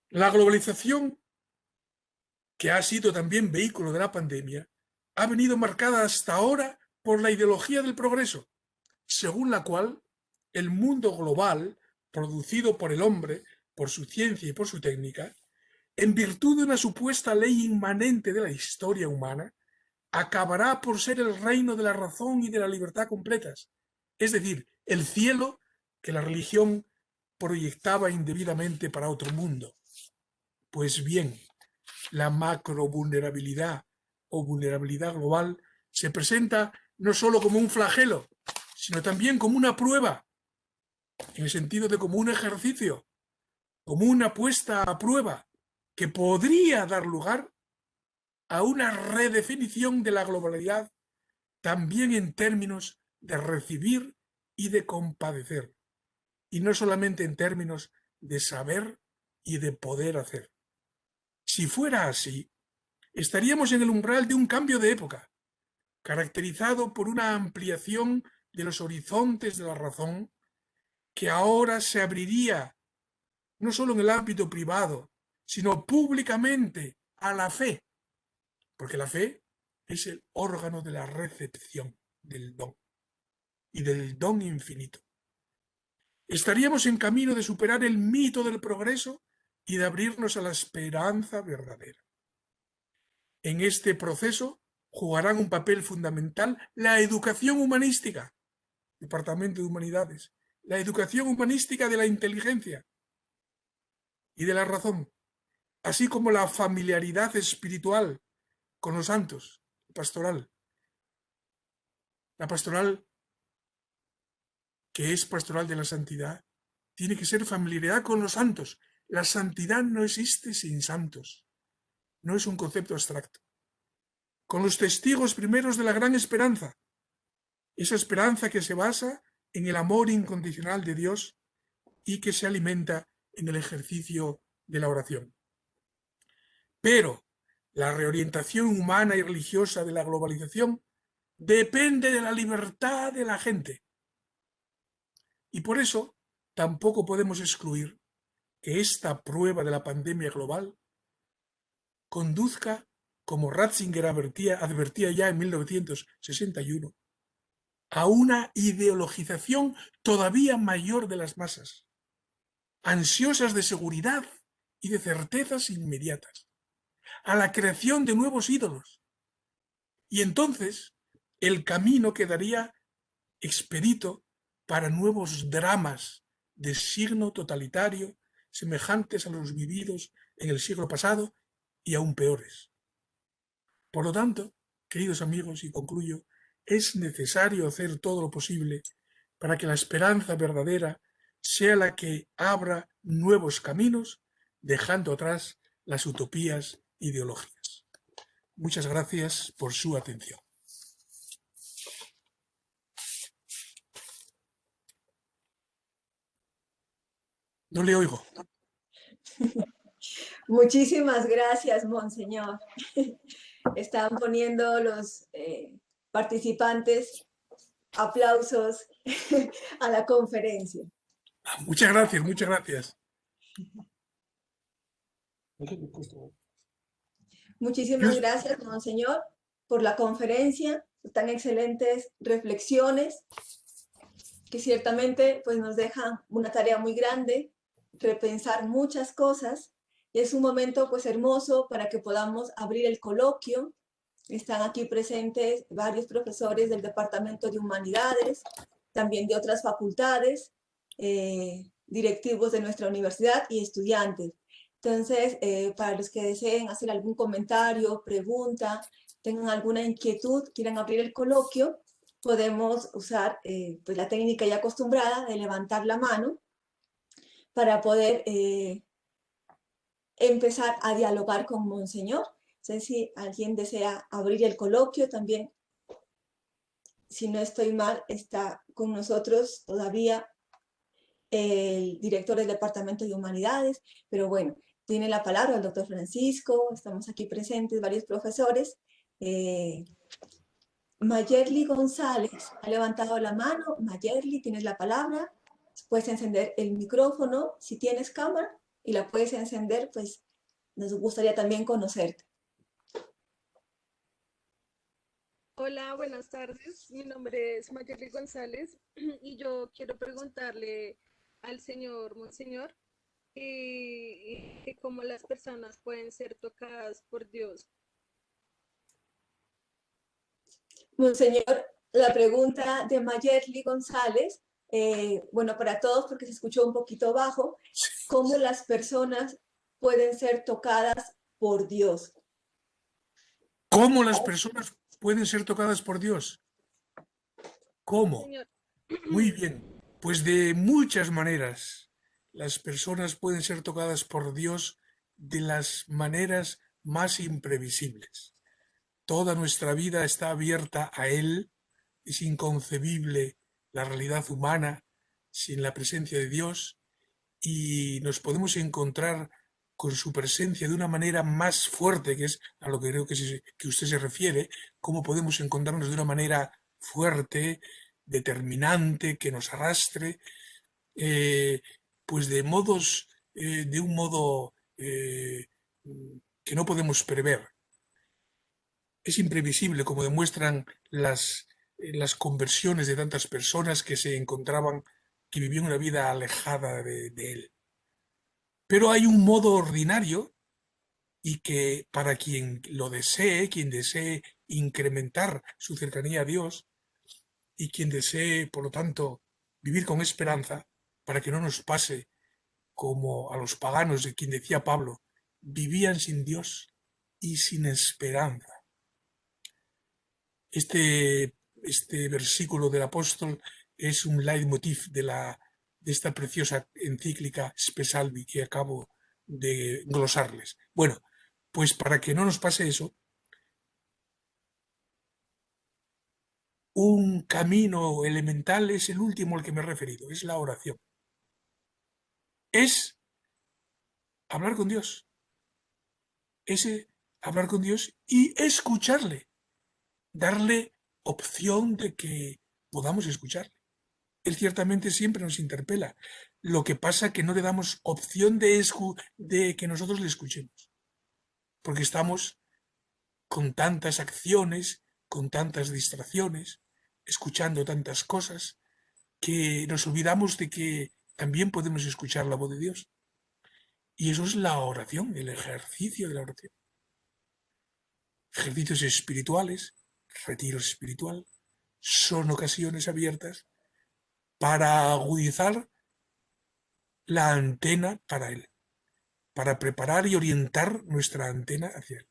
La globalización, que ha sido también vehículo de la pandemia, ha venido marcada hasta ahora por la ideología del progreso, según la cual el mundo global, producido por el hombre, por su ciencia y por su técnica, en virtud de una supuesta ley inmanente de la historia humana, acabará por ser el reino de la razón y de la libertad completas, es decir, el cielo que la religión proyectaba indebidamente para otro mundo. Pues bien, la macrovulnerabilidad o vulnerabilidad global se presenta no solo como un flagelo, sino también como una prueba, en el sentido de como un ejercicio, como una puesta a prueba, que podría dar lugar a una redefinición de la globalidad, también en términos de recibir y de compadecer, y no solamente en términos de saber y de poder hacer. Si fuera así, estaríamos en el umbral de un cambio de época, caracterizado por una ampliación de los horizontes de la razón, que ahora se abriría no solo en el ámbito privado, sino públicamente a la fe, porque la fe es el órgano de la recepción del don y del don infinito. Estaríamos en camino de superar el mito del progreso y de abrirnos a la esperanza verdadera. En este proceso jugarán un papel fundamental la educación humanística, Departamento de Humanidades, la educación humanística de la inteligencia y de la razón, así como la familiaridad espiritual con los santos, pastoral. La pastoral, que es pastoral de la santidad, tiene que ser familiaridad con los santos. La santidad no existe sin santos, no es un concepto abstracto. Con los testigos primeros de la gran esperanza, esa esperanza que se basa en el amor incondicional de Dios y que se alimenta en el ejercicio de la oración. Pero la reorientación humana y religiosa de la globalización depende de la libertad de la gente. Y por eso tampoco podemos excluir que esta prueba de la pandemia global conduzca, como Ratzinger advertía ya en 1961, a una ideologización todavía mayor de las masas, ansiosas de seguridad y de certezas inmediatas, a la creación de nuevos ídolos. Y entonces el camino quedaría expedito para nuevos dramas de signo totalitario semejantes a los vividos en el siglo pasado y aún peores. Por lo tanto, queridos amigos, y concluyo, es necesario hacer todo lo posible para que la esperanza verdadera sea la que abra nuevos caminos, dejando atrás las utopías ideológicas. Muchas gracias por su atención. No le oigo. Muchísimas gracias, Monseñor. Están poniendo los participantes aplausos a la conferencia. Muchas gracias, muchas gracias. Muchísimas gracias, Monseñor, por la conferencia, tan excelentes reflexiones que ciertamente pues, nos dejan una tarea muy grande, repensar muchas cosas, y es un momento pues hermoso para que podamos abrir el coloquio. Están aquí presentes varios profesores del Departamento de Humanidades, también de otras facultades, directivos de nuestra universidad y estudiantes. Entonces, para los que deseen hacer algún comentario, pregunta, tengan alguna inquietud, quieran abrir el coloquio, podemos usar pues la técnica ya acostumbrada de levantar la mano para poder empezar a dialogar con Monseñor. Entonces, si alguien desea abrir el coloquio también, si no estoy mal, está con nosotros todavía el director del Departamento de Humanidades, pero bueno, tiene la palabra el doctor Francisco, estamos aquí presentes varios profesores. Mayerly González ha levantado la mano. Mayerly, tienes la palabra. Puedes encender el micrófono si tienes cámara y la puedes encender, pues nos gustaría también conocerte. Hola, buenas tardes. Mi nombre es Mayerly González y yo quiero preguntarle al señor Monseñor cómo las personas pueden ser tocadas por Dios. Monseñor, la pregunta de Mayerly González, bueno, para todos porque se escuchó un poquito bajo, ¿cómo las personas pueden ser tocadas por Dios? ¿Cómo las personas pueden ser tocadas por Dios? ¿Cómo? Señor. Muy bien, pues de muchas maneras. Las personas pueden ser tocadas por Dios de las maneras más imprevisibles. Toda nuestra vida está abierta a Él. Es inconcebible la realidad humana sin la presencia de Dios y nos podemos encontrar con su presencia de una manera más fuerte, que es a lo que creo que usted se refiere, cómo podemos encontrarnos de una manera fuerte, determinante, que nos arrastre, pues de un modo que no podemos prever. Es imprevisible, como demuestran las conversiones de tantas personas que se encontraban, que vivían una vida alejada de Él. Pero hay un modo ordinario y que para quien lo desee, quien desee incrementar su cercanía a Dios y quien desee, por lo tanto, vivir con esperanza, para que no nos pase como a los paganos, de quien decía Pablo, vivían sin Dios y sin esperanza. Este versículo del apóstol es un leitmotiv de esta preciosa encíclica Spe Salvi que acabo de glosarles. Bueno, pues para que no nos pase eso, un camino elemental es el último al que me he referido, es la oración. Es hablar con Dios. Hablar con Dios y escucharle. Darle opción de que podamos escucharle. Él ciertamente siempre nos interpela. Lo que pasa es que no le damos opción de que nosotros le escuchemos. porque estamos con tantas acciones, con tantas distracciones, escuchando tantas cosas, que nos olvidamos de que también podemos escuchar la voz de Dios. Y eso es la oración, el ejercicio de la oración. Ejercicios espirituales, retiro espiritual, son ocasiones abiertas para agudizar la antena para Él, para preparar y orientar nuestra antena hacia Él.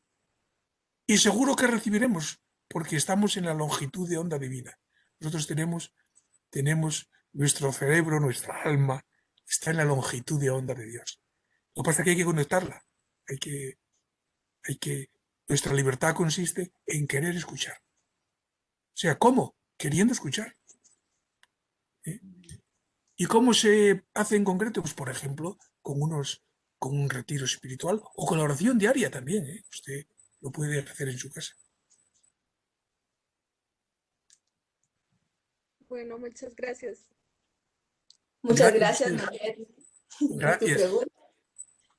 Y seguro que recibiremos, porque estamos en la longitud de onda divina. Nosotros tenemos nuestro cerebro, nuestra alma, está en la longitud de onda de Dios. Lo que pasa es que hay que conectarla. Hay que, nuestra libertad consiste en querer escuchar. O sea, ¿cómo? Queriendo escuchar. ¿Eh? ¿Y cómo se hace en concreto? Pues, por ejemplo, con un retiro espiritual o con la oración diaria también. Usted lo puede hacer en su casa. Bueno, muchas gracias. Muchas Gracias. gracias, María, por tu Gracias. pregunta.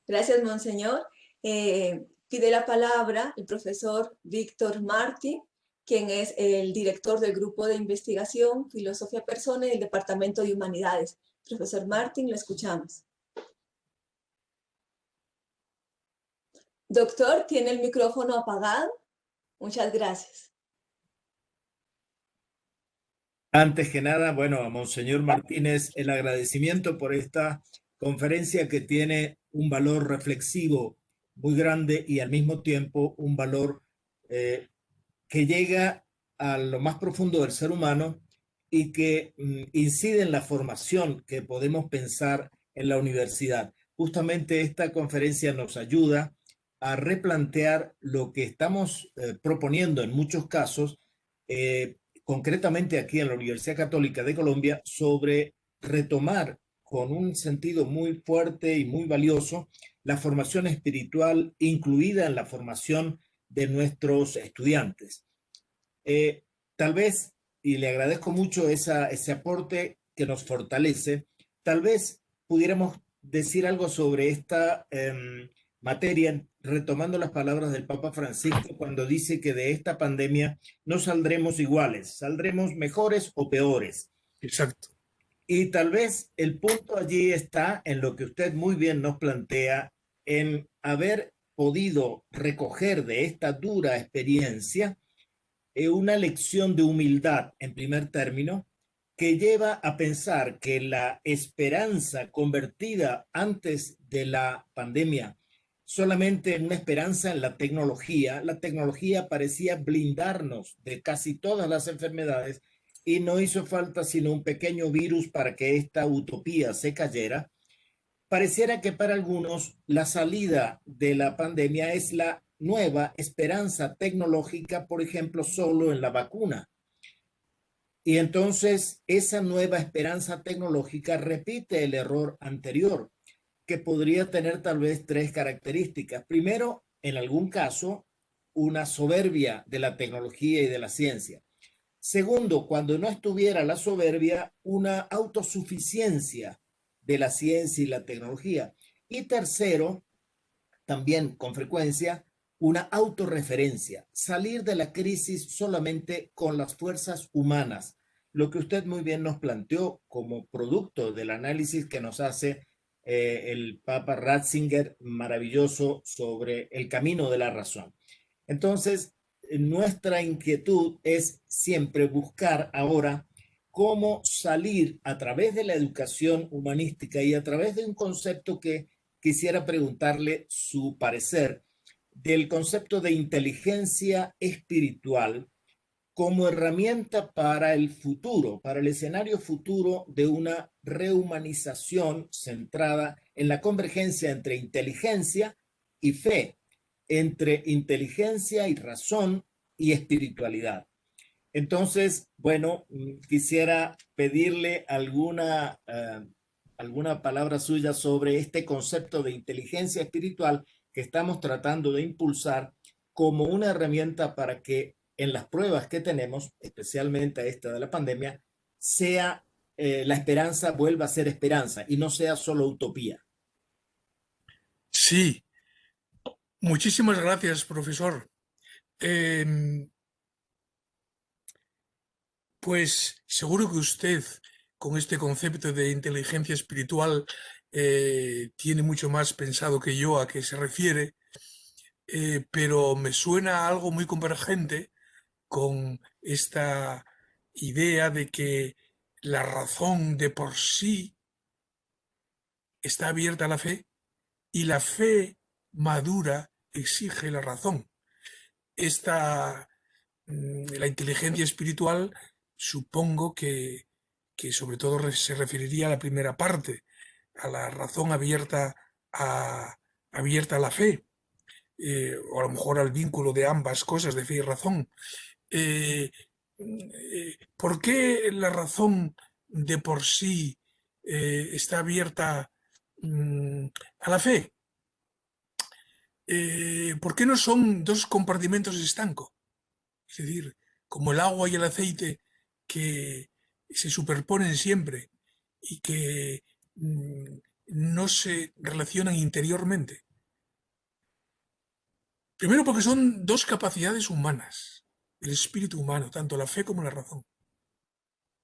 Gracias, Monseñor. Pide la palabra el profesor Víctor Martí, quien es el director del Grupo de Investigación Filosofía Persona y del Departamento de Humanidades. Profesor Martín, lo escuchamos. Doctor, ¿tiene el micrófono apagado? Muchas gracias. Antes que nada, bueno, a Monseñor Martínez, el agradecimiento por esta conferencia que tiene un valor reflexivo muy grande y al mismo tiempo un valor que llega a lo más profundo del ser humano y que incide en la formación que podemos pensar en la universidad. Justamente esta conferencia nos ayuda a replantear lo que estamos proponiendo en muchos casos, concretamente aquí en la Universidad Católica de Colombia, sobre retomar con un sentido muy fuerte y muy valioso la formación espiritual incluida en la formación de nuestros estudiantes. Tal vez, y le agradezco mucho ese aporte que nos fortalece, tal vez pudiéramos decir algo sobre esta materia, retomando las palabras del Papa Francisco cuando dice que de esta pandemia no saldremos iguales, saldremos mejores o peores. Exacto. Y tal vez el punto allí está en lo que usted muy bien nos plantea, en haber podido recoger de esta dura experiencia una lección de humildad, en primer término, que lleva a pensar que la esperanza convertida antes de la pandemia solamente en una esperanza en la tecnología parecía blindarnos de casi todas las enfermedades y no hizo falta sino un pequeño virus para que esta utopía se cayera. Pareciera que para algunos la salida de la pandemia es la nueva esperanza tecnológica, por ejemplo, solo en la vacuna. Y entonces esa nueva esperanza tecnológica repite el error anterior, que podría tener tal vez tres características. Primero, en algún caso, una soberbia de la tecnología y de la ciencia. Segundo, cuando no estuviera la soberbia, una autosuficiencia de la ciencia y la tecnología. Y tercero, también con frecuencia, una autorreferencia, salir de la crisis solamente con las fuerzas humanas, lo que usted muy bien nos planteó como producto del análisis que nos hace el Papa Ratzinger, maravilloso, sobre el camino de la razón. Entonces, nuestra inquietud es siempre buscar ahora cómo salir a través de la educación humanística y a través de un concepto que quisiera preguntarle su parecer, del concepto de inteligencia espiritual como herramienta para el futuro, para el escenario futuro de una rehumanización centrada en la convergencia entre inteligencia y fe, entre inteligencia y razón y espiritualidad. Entonces, bueno, quisiera pedirle alguna palabra suya sobre este concepto de inteligencia espiritual que estamos tratando de impulsar como una herramienta para que en las pruebas que tenemos, especialmente esta de la pandemia, sea la esperanza vuelva a ser esperanza y no sea solo utopía. Sí, Muchísimas gracias, profesor. Pues seguro que usted, con este concepto de inteligencia espiritual, tiene mucho más pensado que yo a qué se refiere, pero me suena algo muy convergente con esta idea de que la razón de por sí está abierta a la fe y la fe madura exige la razón. La inteligencia espiritual supongo que sobre todo se referiría a la primera parte, a la razón abierta a la fe, o a lo mejor al vínculo de ambas cosas, de fe y razón. ¿Por qué la razón de por sí está abierta a la fe? ¿Por qué no son dos compartimentos estancos? Es decir, como el agua y el aceite que se superponen siempre y que no se relacionan interiormente. Primero porque son dos capacidades humanas, el espíritu humano, tanto la fe como la razón.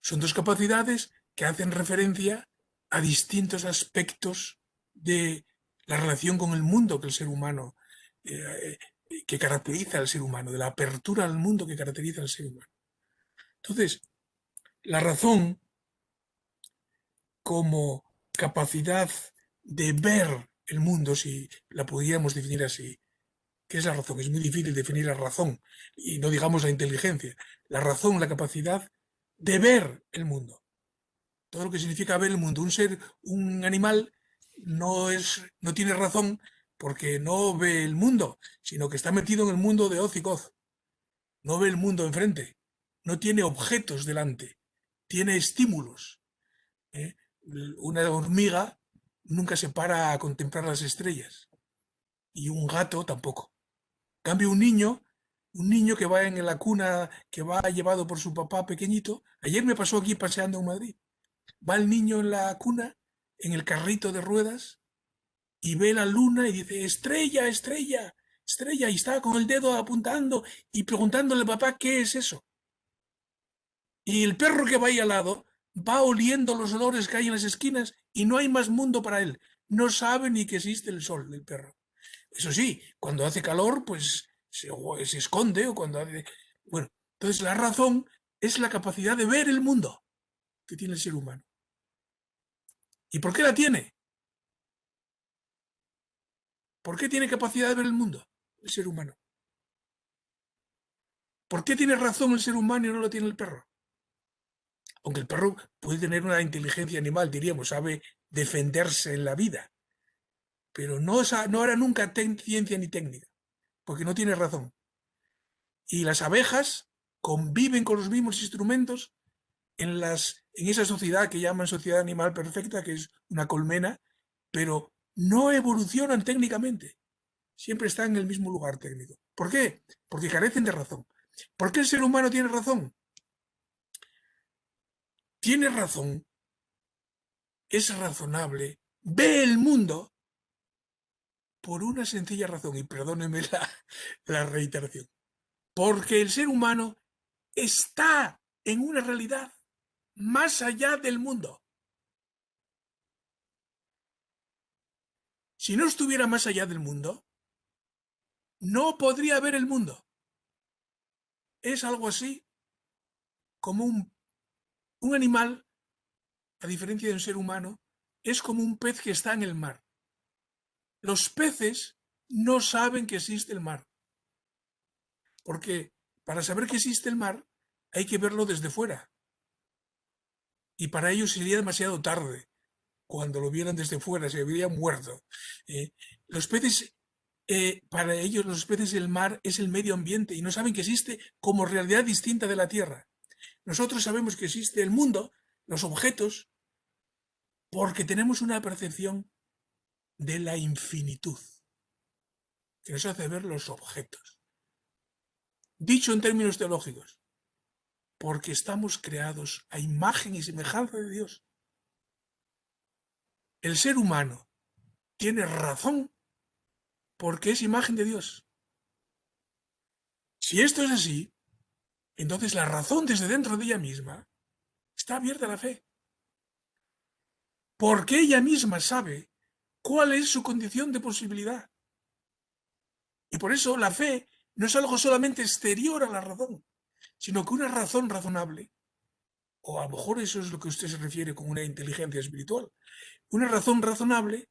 Son dos capacidades que hacen referencia a distintos aspectos de la relación con el mundo que el ser humano, que caracteriza al ser humano, de la apertura al mundo que caracteriza al ser humano. Entonces, la razón como capacidad de ver el mundo, si la pudiéramos definir así. ¿Qué es la razón? Es muy difícil definir la razón, y no digamos la inteligencia. La razón, la capacidad de ver el mundo. Todo lo que significa ver el mundo. Un animal no tiene razón porque no ve el mundo, sino que está metido en el mundo de hoz y coz. No ve el mundo enfrente. No tiene objetos delante. Tiene estímulos. Una hormiga nunca se para a contemplar las estrellas. Y un gato tampoco. En cambio, un niño que va en la cuna, que va llevado por su papá pequeñito. Ayer me pasó aquí paseando en Madrid. Va el niño en la cuna, en el carrito de ruedas, y ve la luna y dice, estrella, estrella, estrella, y está con el dedo apuntando y preguntándole al papá qué es eso. Y el perro que va ahí al lado va oliendo los olores que hay en las esquinas y no hay más mundo para él. No sabe ni que existe el sol del perro. Eso sí, cuando hace calor, pues se esconde o cuando hace... Bueno, entonces la razón es la capacidad de ver el mundo que tiene el ser humano. ¿Y por qué la tiene? ¿Por qué tiene capacidad de ver el mundo el ser humano? ¿Por qué tiene razón el ser humano y no lo tiene el perro? Aunque el perro puede tener una inteligencia animal, diríamos, sabe defenderse en la vida, pero no hará nunca ciencia ni técnica, porque no tiene razón. Y las abejas conviven con los mismos instrumentos en esa sociedad que llaman sociedad animal perfecta, que es una colmena, pero no evolucionan técnicamente. Siempre están en el mismo lugar técnico. ¿Por qué? Porque carecen de razón. ¿Por qué el ser humano tiene razón? Tiene razón, es razonable, ve el mundo por una sencilla razón, y perdónenme la reiteración, porque el ser humano está en una realidad más allá del mundo. Si no estuviera más allá del mundo, no podría ver el mundo. Es algo así como un animal, a diferencia de un ser humano, es como un pez que está en el mar. Los peces no saben que existe el mar, porque para saber que existe el mar hay que verlo desde fuera. Y para ellos sería demasiado tarde. Cuando lo vieran desde fuera, se habrían muerto. Los peces, para ellos, los peces del mar es el medio ambiente y no saben que existe como realidad distinta de la Tierra. Nosotros sabemos que existe el mundo, los objetos, porque tenemos una percepción de la infinitud que nos hace ver los objetos. Dicho en términos teológicos, porque estamos creados a imagen y semejanza de Dios. El ser humano tiene razón porque es imagen de Dios. Si esto es así, entonces la razón desde dentro de ella misma está abierta a la fe. Porque ella misma sabe cuál es su condición de posibilidad. Y por eso la fe no es algo solamente exterior a la razón, sino que una razón razonable, o a lo mejor eso es lo que usted se refiere con una inteligencia espiritual, una razón razonable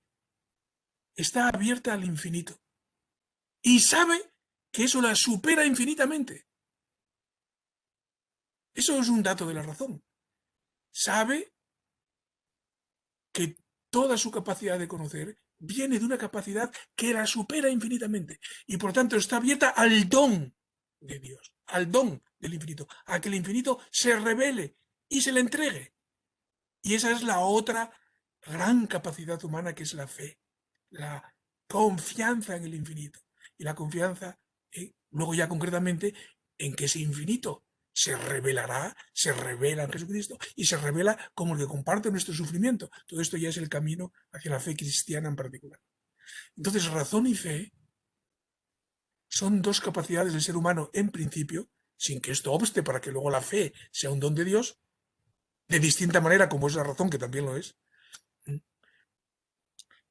está abierta al infinito y sabe que eso la supera infinitamente. Eso es un dato de la razón. Sabe que toda su capacidad de conocer viene de una capacidad que la supera infinitamente y por tanto está abierta al don de Dios, al don del infinito, a que el infinito se revele y se le entregue. Y esa es la otra gran capacidad humana, que es la fe, la confianza en el infinito. Y la confianza, luego ya concretamente, en que ese infinito se revelará, se revela en Jesucristo y se revela como el que comparte nuestro sufrimiento. Todo esto ya es el camino hacia la fe cristiana en particular. Entonces, razón y fe son dos capacidades del ser humano en principio, sin que esto obste para que luego la fe sea un don de Dios, de distinta manera como es la razón, que también lo es.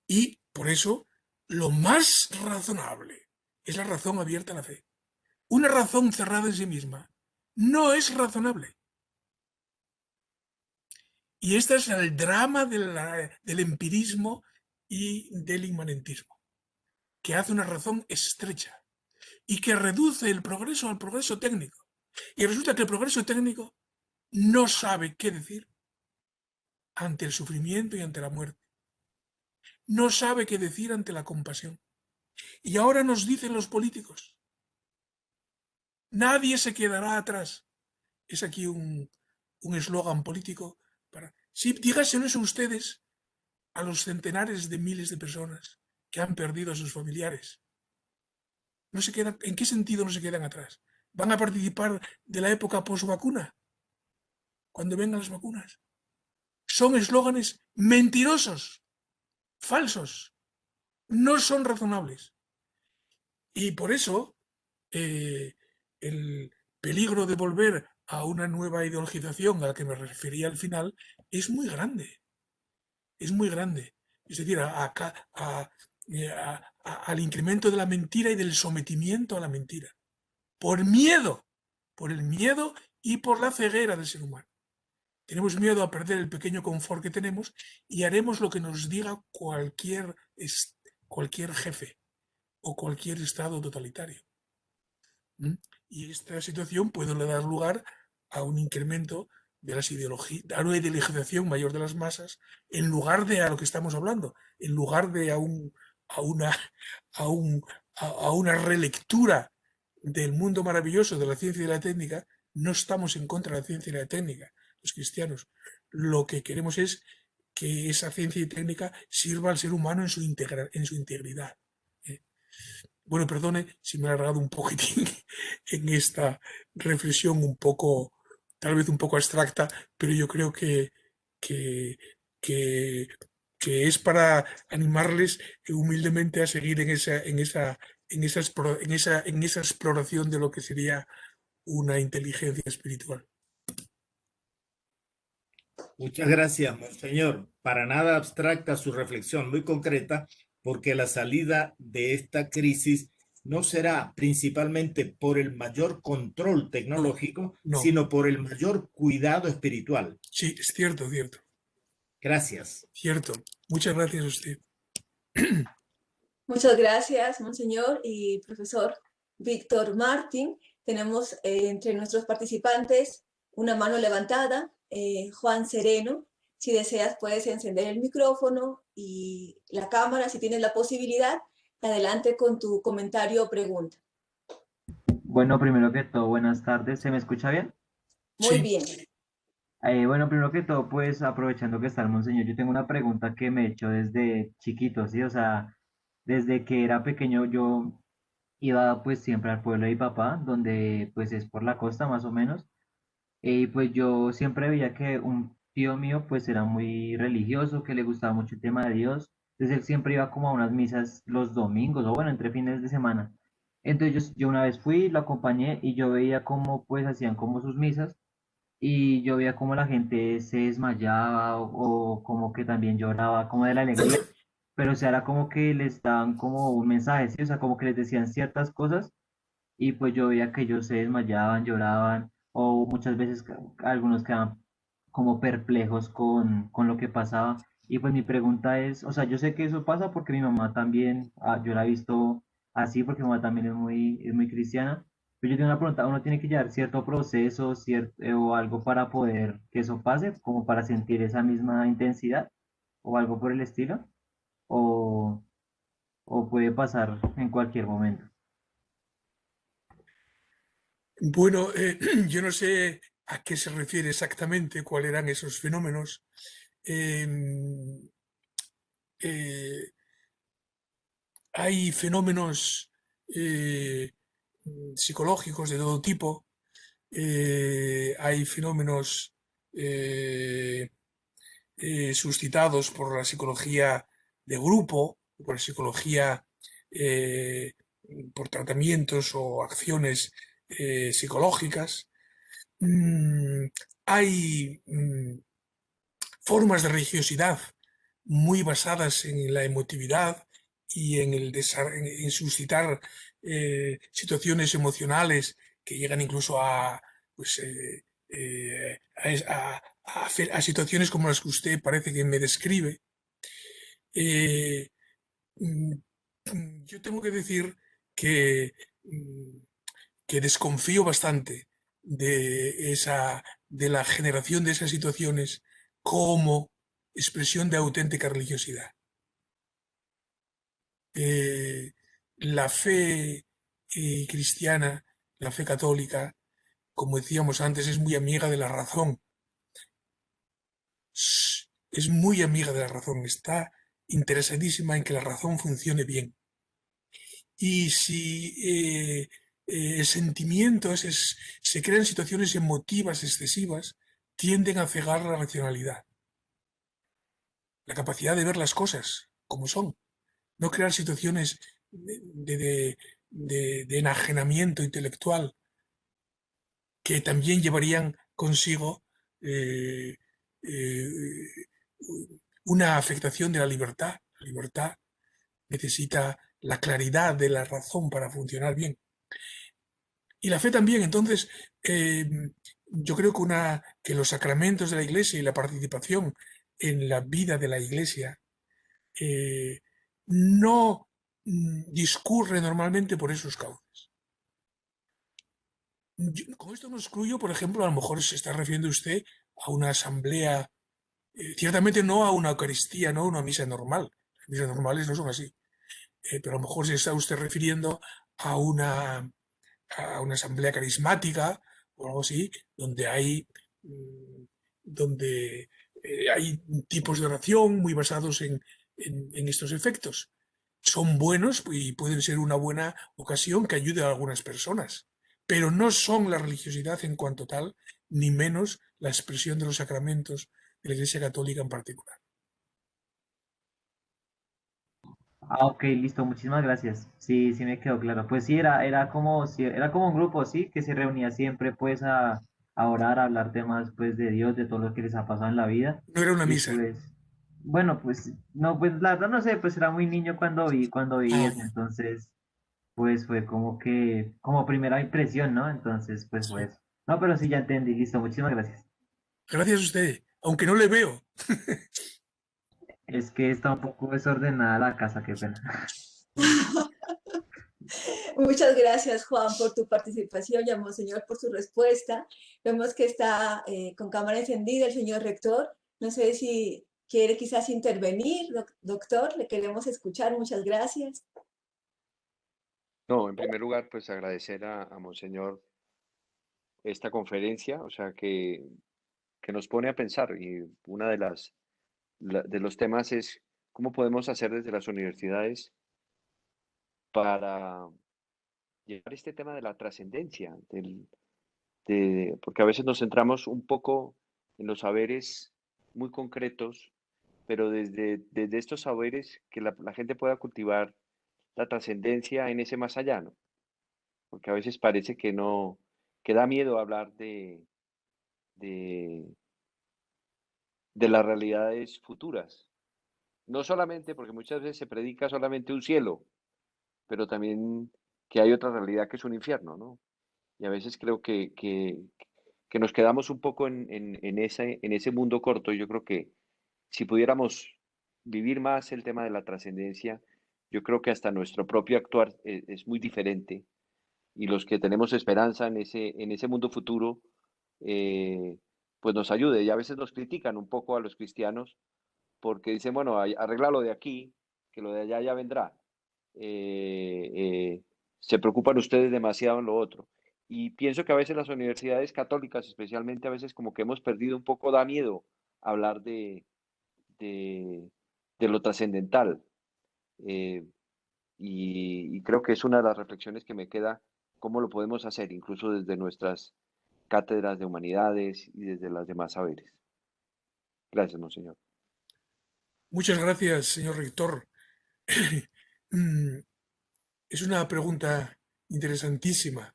Y por eso lo más razonable es la razón abierta a la fe. Una razón cerrada en sí misma no es razonable. Y este es el drama del empirismo y del inmanentismo, que hace una razón estrecha y que reduce el progreso al progreso técnico. Y resulta que el progreso técnico no sabe qué decir ante el sufrimiento y ante la muerte. No sabe qué decir ante la compasión. Y ahora nos dicen los políticos: nadie se quedará atrás. Es aquí un eslogan político para... Sí, dígaselo eso ustedes a los centenares de miles de personas que han perdido a sus familiares. No se quedan, ¿en qué sentido no se quedan atrás? ¿Van a participar de la época post-vacuna? Cuando vengan las vacunas. Son eslóganes mentirosos, falsos, no son razonables. Y por eso el peligro de volver a una nueva ideologización a la que me refería al final es muy grande. Es muy grande. Es decir, al incremento de la mentira y del sometimiento a la mentira. Por el miedo y por la ceguera del ser humano. Tenemos miedo a perder el pequeño confort que tenemos y haremos lo que nos diga cualquier jefe o cualquier estado totalitario. Y esta situación puede dar lugar a un incremento de las ideologías, a una ideologización mayor de las masas, en lugar de a lo que estamos hablando, en lugar de a una relectura del mundo maravilloso de la ciencia y de la técnica. No estamos en contra de la ciencia y la técnica, los cristianos. Lo que queremos es que esa ciencia y técnica sirva al ser humano en su integridad. Bueno, perdone si me he alargado un poquitín en esta reflexión un poco, tal vez un poco abstracta, pero yo creo que, que, que es para animarles humildemente a seguir en esa exploración de lo que sería una inteligencia espiritual. Muchas gracias, monseñor. Para nada abstracta su reflexión, muy concreta, porque la salida de esta crisis no será principalmente por el mayor control tecnológico, No. sino por el mayor cuidado espiritual. Sí, es cierto, cierto. Gracias. Cierto. Muchas gracias a usted. Muchas gracias, monseñor y profesor Víctor Martín. Tenemos entre nuestros participantes una mano levantada. Juan Sereno, si deseas puedes encender el micrófono y la cámara, si tienes la posibilidad. Adelante con tu comentario o pregunta. Bueno, primero que todo, buenas tardes. ¿Se me escucha bien? Muy Sí. bien. Bueno, primero que todo, pues aprovechando que está el monseñor, yo tengo una pregunta que me he hecho desde chiquito, ¿sí? O sea, desde que era pequeño yo iba pues siempre al pueblo de mi papá, donde pues es por la costa más o menos, y pues yo siempre veía que un tío mío pues era muy religioso, que le gustaba mucho el tema de Dios, Entonces él siempre iba como a unas misas los domingos, o bueno, entre fines de semana. Entonces yo una vez fui, lo acompañé y yo veía cómo pues hacían como sus misas y yo veía cómo la gente se desmayaba o como que también lloraba como de la alegría, pero o sea, era como que les daban como un mensaje, ¿sí? O sea, como que les decían ciertas cosas y pues yo veía que ellos se desmayaban, lloraban o muchas veces algunos quedaban como perplejos con lo que pasaba. Y pues mi pregunta es, o sea, yo sé que eso pasa porque mi mamá también, yo la he visto así porque mi mamá también es muy cristiana, pero yo tengo una pregunta, ¿uno tiene que llevar cierto proceso o algo para poder que eso pase, como para sentir esa misma intensidad o algo por el estilo? ¿O, o puede pasar en cualquier momento? Bueno, yo no sé a qué se refiere exactamente, cuáles eran esos fenómenos. Em, eh, Hay fenómenos eh, psicológicos de todo tipo, hay fenómenos eh, suscitados por la psicología de grupo, por la psicología, eh, por tratamientos o acciones psicológicas. Mm, Hay formas de religiosidad muy basadas en la emotividad y en, en suscitar situaciones emocionales que llegan incluso a, pues, a situaciones como las que usted parece que me describe. Eh, mm, yo tengo que decir que, mm, que desconfío bastante de la generación de esas situaciones como expresión de auténtica religiosidad. Eh, la fe cristiana, la fe católica, como decíamos antes, es muy amiga de la razón. Es muy amiga de la razón, está interesadísima en que la razón funcione bien. Y si el sentimiento se crean situaciones emotivas excesivas, tienden a cegar la racionalidad, la capacidad de ver las cosas como son, no crear situaciones de enajenamiento intelectual que también llevarían consigo eh, eh, una afectación de la libertad. La libertad necesita la claridad de la razón para funcionar bien. Y la fe también. Entonces, eh, yo creo que los sacramentos de la Iglesia y la participación en la vida de la Iglesia no discurre normalmente por esos cauces. Con esto no excluyo, por ejemplo, a lo mejor se está refiriendo usted a una asamblea, ciertamente no a una Eucaristía, no a una misa normal. Las misas normales no son así. Pero a lo mejor se está usted refiriendo a a una asamblea carismática o algo así, donde mm, donde hay tipos de oración muy basados en estos efectos. Son buenos y pueden ser una buena ocasión que ayude a algunas personas, pero no son la religiosidad en cuanto tal, ni menos la expresión de los sacramentos de la Iglesia Católica en particular. Ah, ok, listo, muchísimas gracias. Sí, sí me quedó claro. Pues sí, era como, sí, era como un grupo, sí, que se reunía siempre pues a orar, a hablar temas pues de Dios, de todo lo que les ha pasado en la vida. No era una Y misa. pues, bueno, pues, no, pues la verdad no sé, pues era muy niño cuando vi Ah, eso, entonces, pues fue como que, como primera impresión, ¿no? Entonces, pues sí. pues, no, pero sí ya entendí, listo, muchísimas gracias. Gracias a usted, aunque no le veo. Es que está un poco desordenada la casa, qué pena. Muchas gracias, Juan, por tu participación y a Monseñor por su respuesta. Vemos que está con cámara encendida el señor rector. No sé si quiere quizás intervenir, doctor. Le queremos escuchar. Muchas gracias. No, en primer lugar, pues agradecer a Monseñor esta conferencia, o sea, que nos pone a pensar y una de de los temas es cómo podemos hacer desde las universidades para llevar este tema de la trascendencia, porque a veces nos centramos un poco en los saberes muy concretos pero desde estos saberes que la gente pueda cultivar la trascendencia en ese más allá, ¿no? Porque a veces parece que no, que da miedo hablar de, de las realidades futuras. No solamente porque muchas veces se predica solamente un cielo, pero también que hay otra realidad que es un infierno, ¿no? Y a veces creo que nos quedamos un poco en ese mundo corto. Y yo creo que si pudiéramos vivir más el tema de la trascendencia, yo creo que hasta nuestro propio actuar es muy diferente. Y los que tenemos esperanza en ese mundo futuro, eh, pues nos ayude. Y a veces nos critican un poco a los cristianos porque dicen, bueno, arregla lo de aquí, que lo de allá ya vendrá. Eh, eh, Se preocupan ustedes demasiado en lo otro. Y pienso que a veces las universidades católicas, especialmente a veces como que hemos perdido un poco, da miedo hablar de, de lo trascendental. Eh, y creo que es una de las reflexiones que me queda, cómo lo podemos hacer, incluso desde nuestras cátedras de humanidades y desde las demás saberes. Gracias, monseñor. Muchas gracias, señor rector. Mm, Es una pregunta interesantísima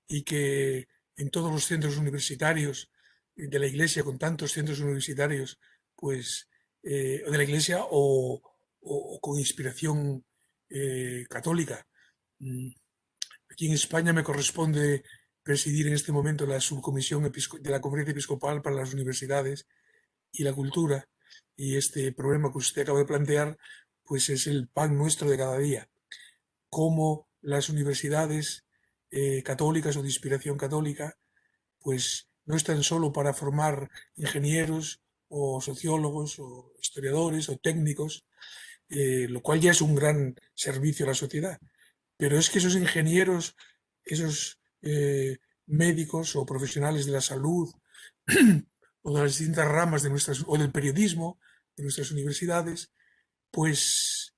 y que en todos los centros universitarios de la Iglesia, con tantos centros universitarios, pues, de la Iglesia o con inspiración católica. Aquí en España me corresponde presidir en este momento la subcomisión de la Conferencia Episcopal para las Universidades y la Cultura, y este problema que usted acaba de plantear, pues es el pan nuestro de cada día. Cómo las universidades católicas o de inspiración católica, pues no están solo para formar ingenieros o sociólogos o historiadores o técnicos, lo cual ya es un gran servicio a la sociedad, pero es que esos ingenieros, esos médicos o profesionales de la salud o de las distintas ramas de nuestras, o del periodismo de nuestras universidades, pues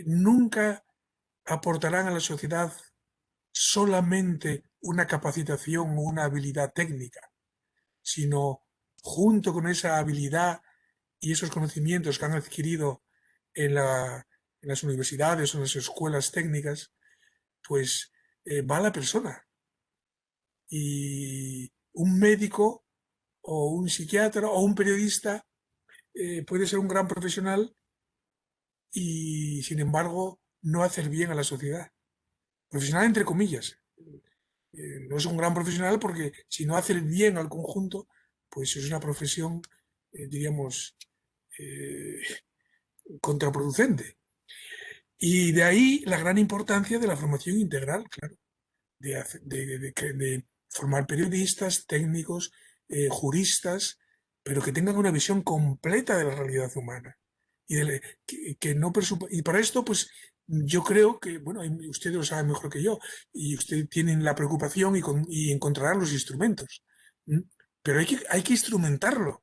nunca aportarán a la sociedad solamente una capacitación o una habilidad técnica, sino junto con esa habilidad y esos conocimientos que han adquirido en las universidades o en las escuelas técnicas, pues va la persona. Y un médico o un psiquiatra o un periodista puede ser un gran profesional y, sin embargo, no hacer bien a la sociedad. Profesional entre comillas. No es un gran profesional porque si no hace el bien al conjunto, pues es una profesión, diríamos, eh, contraproducente. Y de ahí la gran importancia de la formación integral, claro, de formar periodistas, técnicos, juristas, pero que tengan una visión completa de la realidad humana. Que no y para esto, pues yo creo que, bueno, ustedes lo saben mejor que yo, y ustedes tienen la preocupación y encontrarán los instrumentos. ¿Mm? Pero hay que instrumentarlo.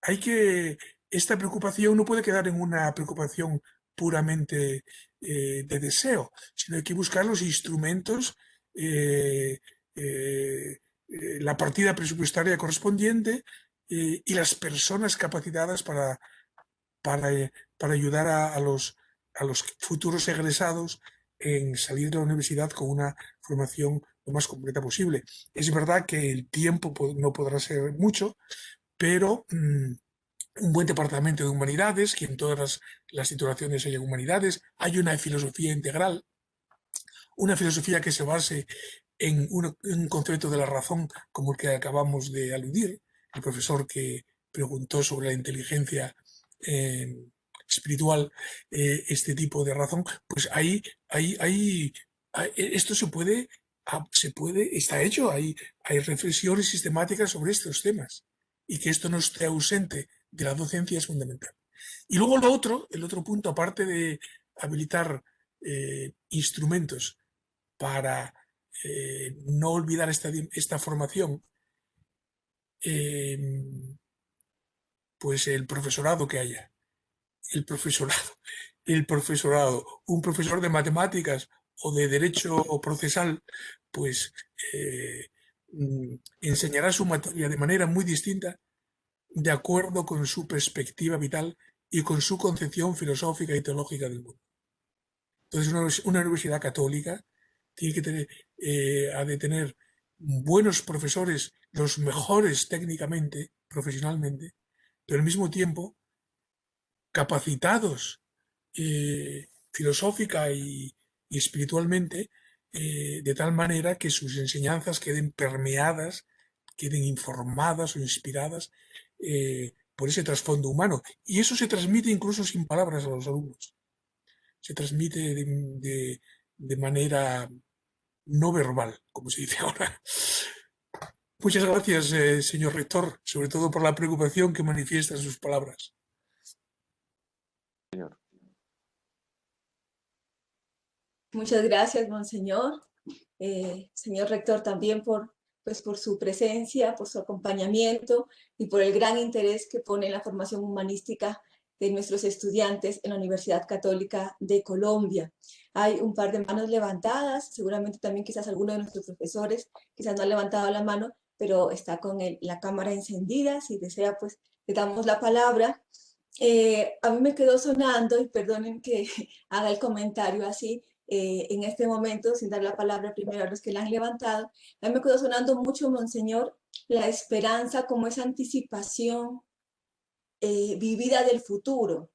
Hay que, esta preocupación no puede quedar en una preocupación puramente de deseo, sino hay que buscar los instrumentos, eh, eh, la partida presupuestaria correspondiente y las personas capacitadas para ayudar a los futuros egresados en salir de la universidad con una formación lo más completa posible. Es verdad que el tiempo no podrá ser mucho, pero un buen departamento de humanidades, que en todas las titulaciones haya humanidades, hay una filosofía integral, una filosofía que se base en un concepto de la razón como el que acabamos de aludir, el profesor que preguntó sobre la inteligencia espiritual, este tipo de razón, pues esto está hecho, hay reflexiones sistemáticas sobre estos temas, y que esto no esté ausente de la docencia es fundamental. Y luego el otro punto, aparte de habilitar instrumentos para no olvidar esta formación, pues el profesorado que haya. El profesorado, un profesor de matemáticas o de derecho procesal, pues enseñará su materia de manera muy distinta de acuerdo con su perspectiva vital y con su concepción filosófica y teológica del mundo. Entonces, una universidad católica tiene que tener, ha de tener buenos profesores, los mejores técnicamente, profesionalmente, pero al mismo tiempo capacitados filosófica y espiritualmente, de tal manera que sus enseñanzas queden permeadas, queden informadas o inspiradas por ese trasfondo humano. Y eso se transmite incluso sin palabras a los alumnos. Se transmite de manera no verbal, como se dice ahora. Muchas gracias, señor rector, sobre todo por la preocupación que manifiesta en sus palabras. Señor. Muchas gracias, monseñor. Señor rector, también pues, por su presencia, por su acompañamiento y por el gran interés que pone en la formación humanística de nuestros estudiantes en la Universidad Católica de Colombia. Hay un par de manos levantadas, seguramente también quizás alguno de nuestros profesores quizás no ha levantado la mano, pero está con la cámara encendida. Si desea, pues le damos la palabra. A mí me quedó sonando, y perdonen que haga el comentario así, en este momento, sin dar la palabra primero a los que la han levantado, a mí me quedó sonando mucho, monseñor, la esperanza como esa anticipación vivida del futuro,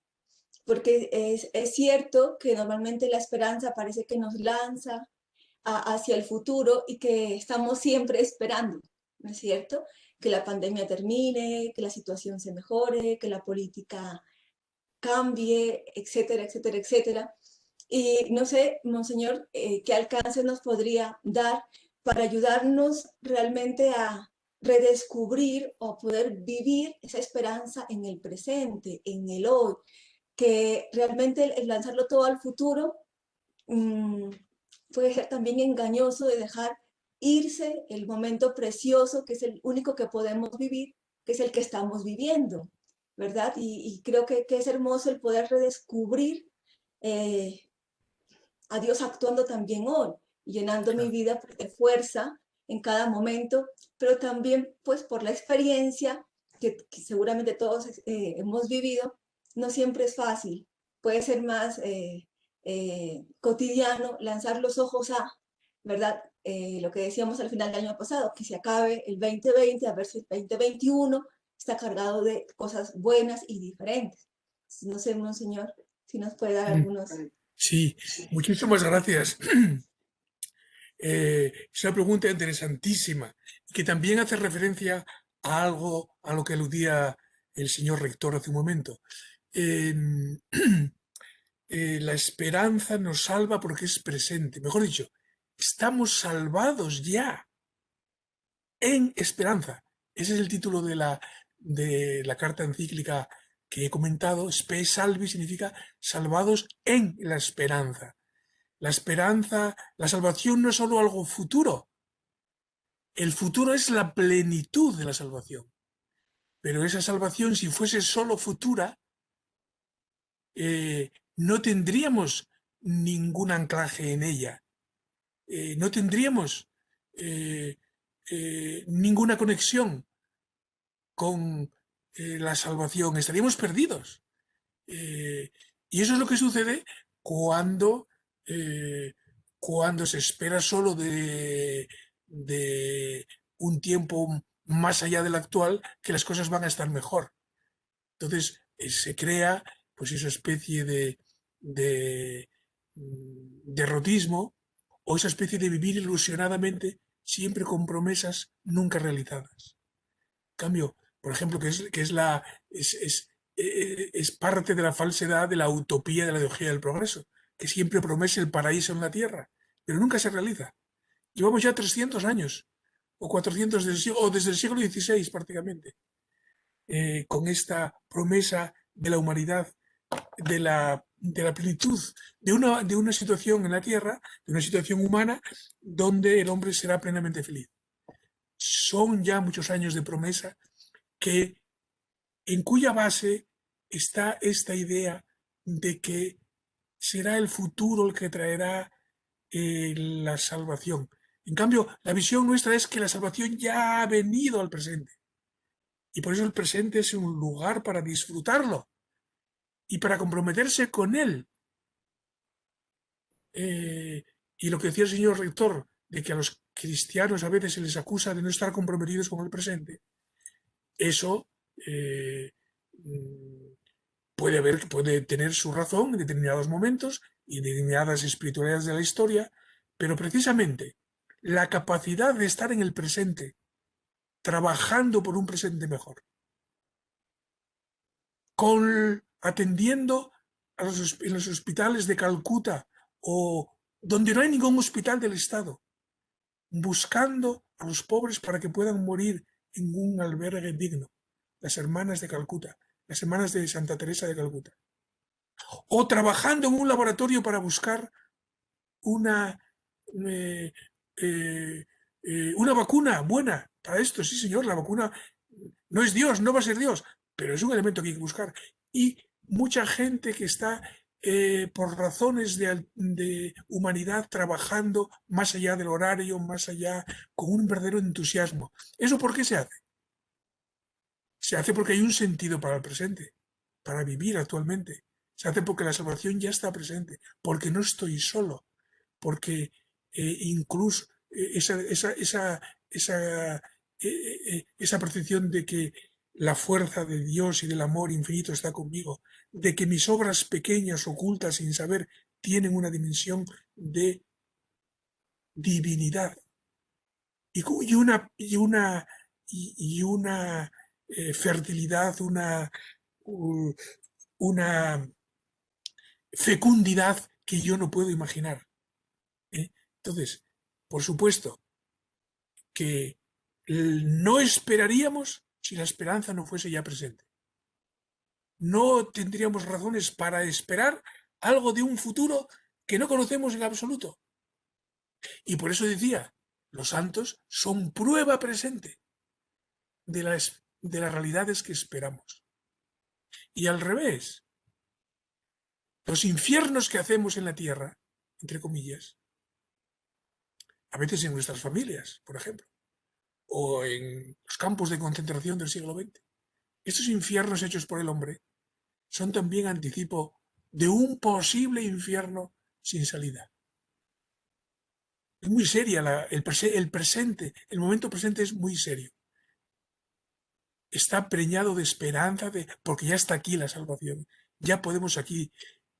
porque es cierto que normalmente la esperanza parece que nos lanza hacia el futuro y que estamos siempre esperando, ¿no es cierto? Que la pandemia termine, que la situación se mejore, que la política cambie, etcétera, etcétera, etcétera. Y no sé, monseñor, qué alcance nos podría dar para ayudarnos realmente a redescubrir o poder vivir esa esperanza en el presente, en el hoy, que realmente el lanzarlo todo al futuro puede ser también engañoso, de dejar irse el momento precioso, que es el único que podemos vivir, que es el que estamos viviendo, ¿verdad? Y creo que es hermoso el poder redescubrir a Dios actuando también hoy, llenando mi vida de fuerza en cada momento, pero también pues por la experiencia que seguramente todos hemos vivido, no siempre es fácil, puede ser más cotidiano lanzar los ojos a, ¿verdad? Lo que decíamos al final del año pasado, que se acabe el 2020, a ver si el 2021 está cargado de cosas buenas y diferentes. No sé, monseñor, si nos puede dar algunos... Sí, muchísimas gracias. Es una pregunta interesantísima que también hace referencia a algo a lo que aludía el señor rector hace un momento. La esperanza nos salva porque es presente. Mejor dicho, estamos salvados ya en esperanza. Ese es el título de la carta encíclica que he comentado. Spe salvi significa salvados en la esperanza. La esperanza, la salvación no es solo algo futuro. El futuro es la plenitud de la salvación. Pero esa salvación, si fuese solo futura, no tendríamos ningún anclaje en ella. No tendríamos ninguna conexión con la salvación. Estaríamos perdidos. Y eso es lo que sucede cuando, cuando se espera solo de un tiempo más allá del actual, que las cosas van a estar mejor. Entonces se crea pues esa especie de derrotismo o esa especie de vivir ilusionadamente siempre con promesas nunca realizadas. En cambio, por ejemplo, es parte de la falsedad de la utopía de la ideología del progreso, que siempre promete el paraíso en la tierra, pero nunca se realiza. Llevamos ya 300 años, o 400 desde el siglo XVI prácticamente, con esta promesa de la humanidad, de la plenitud, de una situación en la tierra, de una situación humana, donde el hombre será plenamente feliz. Son ya muchos años de promesa en cuya base está esta idea de que será el futuro el que traerá la salvación. En cambio, la visión nuestra es que la salvación ya ha venido al presente Y por eso el presente es un lugar para disfrutarlo y para comprometerse con él. Y lo que decía el señor rector, de que a los cristianos a veces se les acusa de no estar comprometidos con el presente, eso puede tener su razón en determinados momentos y en determinadas espiritualidades de la historia, pero precisamente la capacidad de estar en el presente, trabajando por un presente mejor, atendiendo en los hospitales de Calcuta o donde no hay ningún hospital del Estado, buscando a los pobres para que puedan morir en un albergue digno, las hermanas de Calcuta, las hermanas de Santa Teresa de Calcuta, o trabajando en un laboratorio para buscar una, eh, eh, una vacuna buena para esto. Sí, señor, la vacuna no es Dios, no va a ser Dios, pero es un elemento que hay que buscar. Y mucha gente que está por razones de humanidad trabajando más allá del horario, más allá, con un verdadero entusiasmo. ¿Eso por qué se hace? Se hace porque hay un sentido para el presente, para vivir actualmente. Se hace porque la salvación ya está presente, porque no estoy solo, porque incluso esa percepción de que la fuerza de Dios y del amor infinito está conmigo, de que mis obras pequeñas, ocultas, sin saber, tienen una dimensión de divinidad y una fertilidad, una fecundidad que yo no puedo imaginar. Entonces, por supuesto que no esperaríamos si la esperanza no fuese ya presente. No tendríamos razones para esperar algo de un futuro que no conocemos en absoluto. Y por eso decía, los santos son prueba presente de las realidades que esperamos. Y al revés, los infiernos que hacemos en la tierra, entre comillas, a veces en nuestras familias, por ejemplo, o en los campos de concentración del siglo XX, estos infiernos hechos por el hombre son también anticipo de un posible infierno sin salida. Es muy seria el presente, el momento presente es muy serio. Está preñado de esperanza, porque ya está aquí la salvación. Ya podemos aquí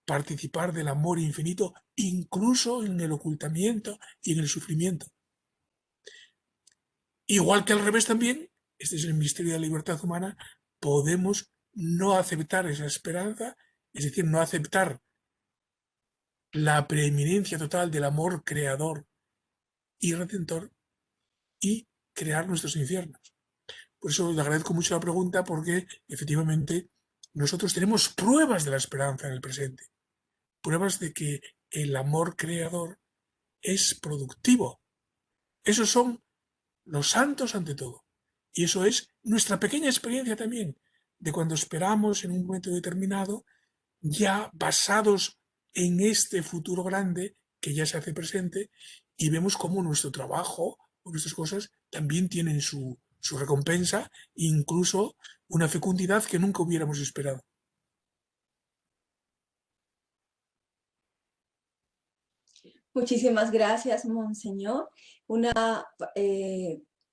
participar del amor infinito, incluso en el ocultamiento y en el sufrimiento. Igual que al revés también, este es el misterio de la libertad humana, podemos no aceptar esa esperanza, es decir, no aceptar la preeminencia total del amor creador y redentor y crear nuestros infiernos. Por eso le agradezco mucho la pregunta, porque efectivamente nosotros tenemos pruebas de la esperanza en el presente, pruebas de que el amor creador es productivo. Esos son los santos ante todo. Y eso es nuestra pequeña experiencia también, de cuando esperamos en un momento determinado, ya basados en este futuro grande que ya se hace presente, y vemos cómo nuestro trabajo o nuestras cosas también tienen su recompensa, incluso una fecundidad que nunca hubiéramos esperado. Muchísimas gracias, Monseñor. Una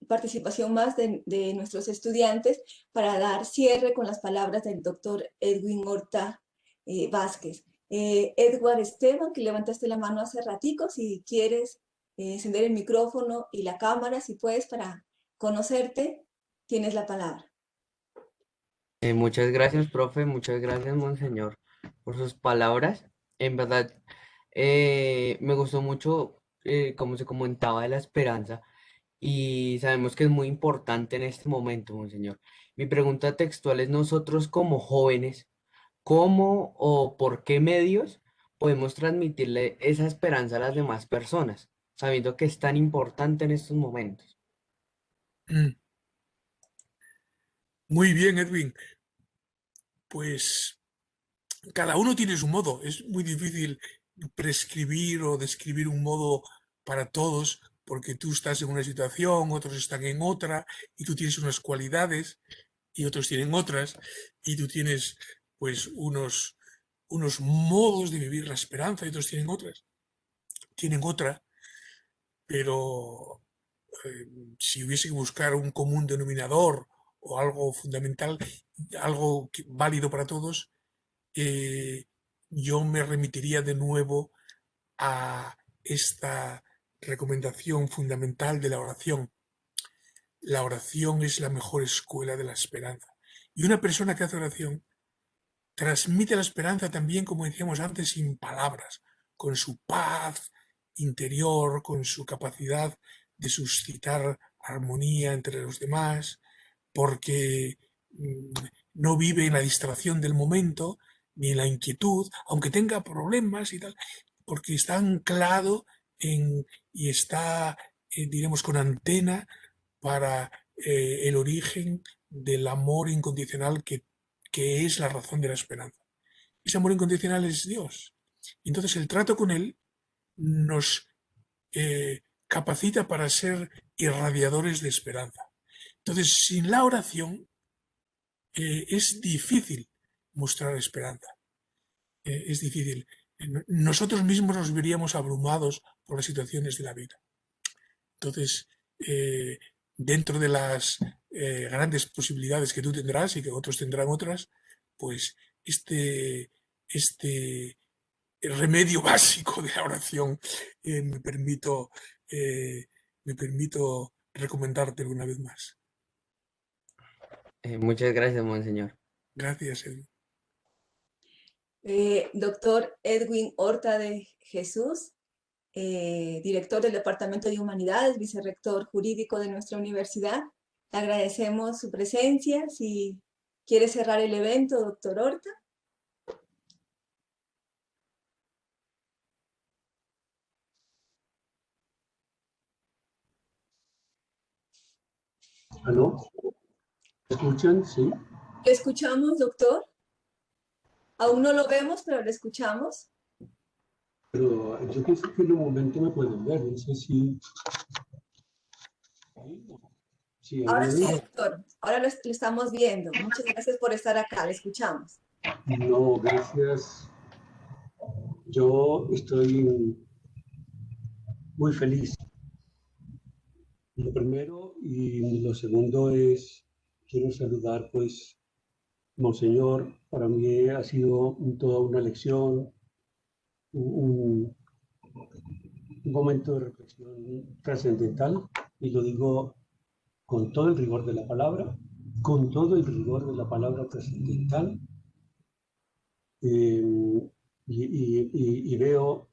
participación más de nuestros estudiantes para dar cierre con las palabras del doctor Edwin Horta Vázquez. Edward Esteban, que levantaste la mano hace ratico, si quieres encender el micrófono y la cámara, si puedes, para conocerte, tienes la palabra. Muchas gracias, profe, muchas gracias, monseñor, por sus palabras. En verdad, me gustó mucho cómo se comentaba de la esperanza y sabemos que es muy importante en este momento, monseñor. Mi pregunta textual es: nosotros como jóvenes, ¿cómo o por qué medios podemos transmitirle esa esperanza a las demás personas, sabiendo que es tan importante en estos momentos? Muy bien, Edwin. Pues cada uno tiene su modo. Es muy difícil prescribir o describir un modo para todos, porque tú estás en una situación, otros están en otra, y tú tienes unas cualidades. y otros tienen otras, y tú tienes pues unos modos de vivir la esperanza y otros tienen otra, pero si hubiese que buscar un común denominador o algo fundamental, algo válido para todos, yo me remitiría de nuevo a esta recomendación fundamental de la oración. La oración es la mejor escuela de la esperanza. Y una persona que hace oración transmite la esperanza también, como decíamos antes, sin palabras, con su paz interior, con su capacidad de suscitar armonía entre los demás, porque no vive en la distracción del momento, ni en la inquietud, aunque tenga problemas y tal, porque está anclado y está, diremos, con antena para el origen del amor incondicional que es la razón de la esperanza. Ese amor incondicional es Dios. Entonces el trato con Él nos capacita para ser irradiadores de esperanza. Entonces, sin la oración es difícil mostrar esperanza. Es difícil. Nosotros mismos nos veríamos abrumados por las situaciones de la vida. Entonces, dentro de las grandes posibilidades que tú tendrás y que otros tendrán otras, pues este remedio básico de la oración me permito recomendártelo una vez más. Muchas gracias, monseñor. Gracias, Edwin. Doctor Edwin Horta de Jesús, director del Departamento de Humanidades, vicerrector jurídico de nuestra universidad. Le agradecemos su presencia. Si quiere cerrar el evento, doctor Horta. ¿Aló? ¿Me escuchan? Sí. ¿Le escuchamos, doctor? Aún no lo vemos, pero le escuchamos. Pero yo pienso que en un momento me pueden ver, no sé si... Sí, Ahora sí, doctor. Ahora lo estamos viendo. Muchas gracias por estar acá. Le escuchamos. No, gracias. Yo estoy muy feliz. Lo primero y lo segundo es, quiero saludar pues, monseñor, para mí ha sido toda una lección, un momento de reflexión trascendental, y lo digo con todo el rigor de la palabra, trascendental, y veo,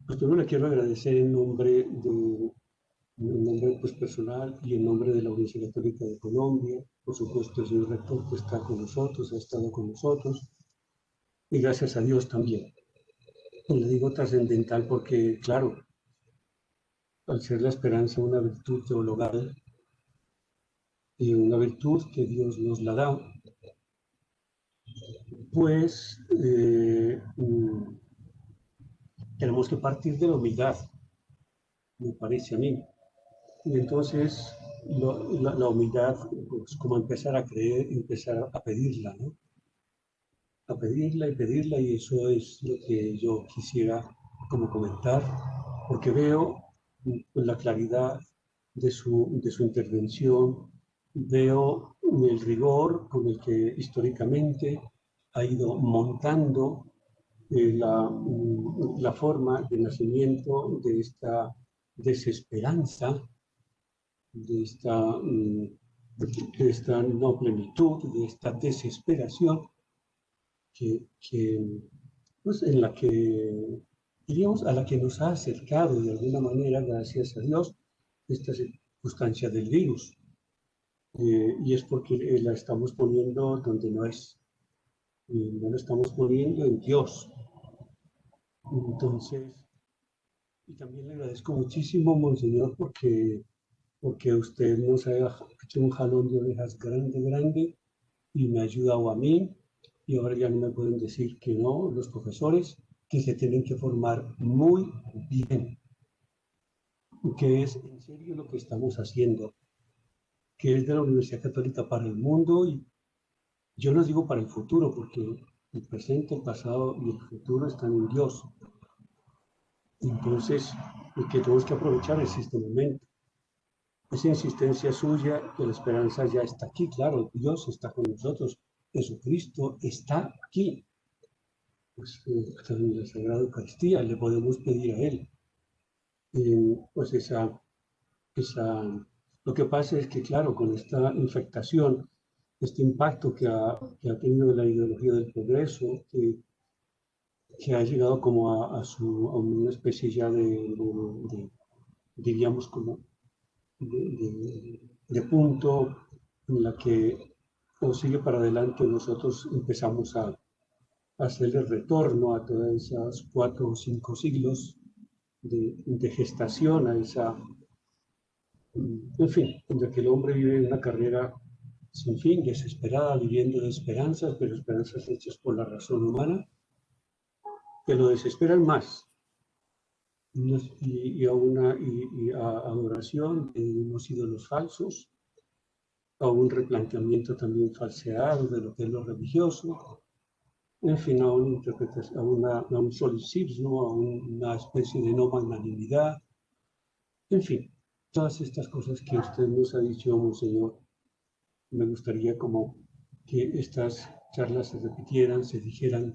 pues primero le quiero agradecer en nombre pues, personal y en nombre de la Universidad Católica de Colombia, por supuesto el señor rector que está con nosotros, ha estado con nosotros, y gracias a Dios también. Y le digo trascendental porque, claro, al ser la esperanza una virtud teologal y una virtud que Dios nos la da, pues tenemos que partir de la humildad, me parece a mí. Y entonces la humildad, pues como empezar a creer, empezar a pedirla, ¿no? A pedirla, y eso es lo que yo quisiera como comentar, porque veo la claridad de su intervención, veo el rigor con el que históricamente ha ido montando la forma de nacimiento de esta desesperanza, de esta no plenitud, de esta desesperación pues, en la que, diríamos, a la que nos ha acercado de alguna manera, gracias a Dios, esta circunstancia del virus. Y es porque la estamos poniendo donde no es. No la estamos poniendo en Dios. Entonces, y también le agradezco muchísimo, monseñor, porque usted nos ha hecho un jalón de orejas grande, y me ha ayudado a mí, y ahora ya no me pueden decir que no, los profesores, que se tienen que formar muy bien, que es en serio lo que estamos haciendo, que es de la Universidad Católica para el mundo, y yo no digo para el futuro, porque el presente, el pasado y el futuro están en Dios. Entonces, lo que tenemos que aprovechar es este momento. Esa insistencia suya que la esperanza ya está aquí, claro, Dios está con nosotros, Jesucristo está aquí. Pues en la Sagrada Eucaristía le podemos pedir a Él. Pues lo que pasa es que, claro, con esta infectación, este impacto que ha tenido la ideología del progreso, que ha llegado como a una especie ya diríamos, como de punto en la que o sigue para adelante, nosotros empezamos a hacer el retorno a todas esas 4 o 5 siglos de gestación, a esa, en fin, donde que el hombre vive una carrera sin fin, desesperada, viviendo de esperanzas, pero esperanzas hechas por la razón humana, que lo desesperan más, y a adoración de unos ídolos falsos, a un replanteamiento también falseado de lo que es lo religioso, en fin, a una interpretación, a un solipsismo, a una especie de no magnanimidad, en fin, todas estas cosas que usted nos ha dicho, Monseñor. Me gustaría como que estas charlas se repitieran, se dijeran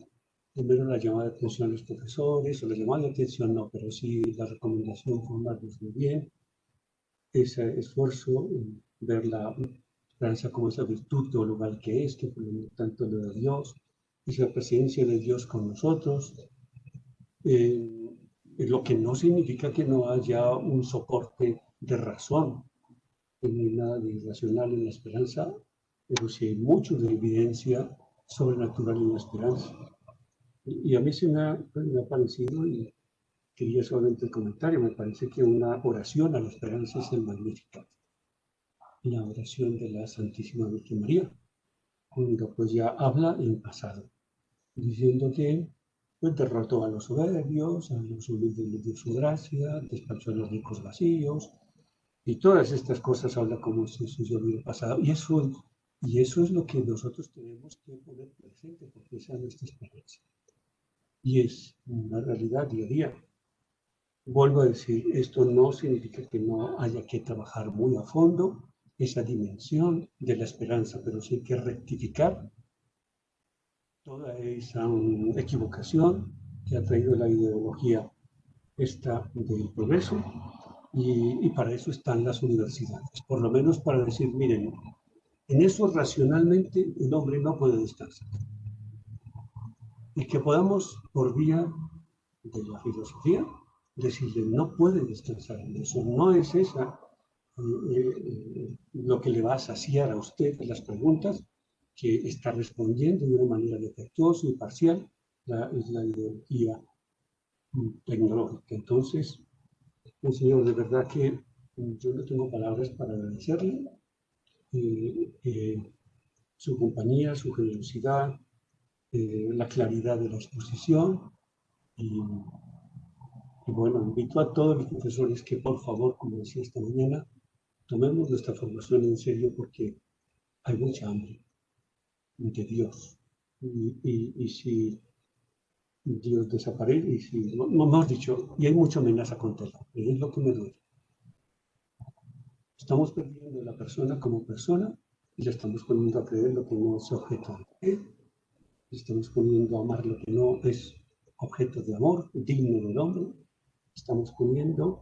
primero la llamada de atención a los profesores, o la llamada de atención no, pero sí la recomendación formarlos muy bien, ese esfuerzo, ver la esperanza como esa virtud teologal que es, que por lo tanto lo de Dios, esa presencia de Dios con nosotros, lo que no significa que no haya un soporte de razón, no hay nada de irracional en la esperanza, pero sí hay mucho de evidencia sobrenatural en la esperanza. Y a mí se me ha parecido, y quería solamente el comentario, me parece que una oración a la esperanza es el Magnificat, la oración de la Santísima Virgen María, cuando pues ya habla en pasado, diciendo que pues derrotó a los soberbios, a los humildes les dio su gracia, despachó a los ricos vacíos, y todas estas cosas habla como si sucedió en el pasado. Y eso es lo que nosotros tenemos que poner presente, porque esa es nuestra experiencia. Y es una realidad día a día. Vuelvo a decir, esto no significa que no haya que trabajar muy a fondo esa dimensión de la esperanza, pero sí hay que rectificar toda esa equivocación que ha traído la ideología esta del progreso, y para eso están las universidades, por lo menos para decir, miren, en eso racionalmente el hombre no puede descansar. Y que podamos, por vía de la filosofía, decirle, no puede descansar en eso, no es esa lo que le va a saciar a usted las preguntas, que está respondiendo de una manera defectuosa y parcial, es la ideología tecnológica. Entonces, Señor, de verdad que yo no tengo palabras para agradecerle su compañía, su generosidad, la claridad de la exposición, y bueno, invito a todos los profesores que por favor, como decía esta mañana, tomemos nuestra formación en serio, porque hay mucha hambre de Dios, y si Dios desaparece, y si, hemos dicho, y hay mucha amenaza contra él, es lo que me duele. Estamos perdiendo a la persona como persona, y le estamos poniendo a creer lo que no es objeto de fe, le estamos poniendo a amar lo que no es objeto de amor, digno del hombre, estamos poniendo,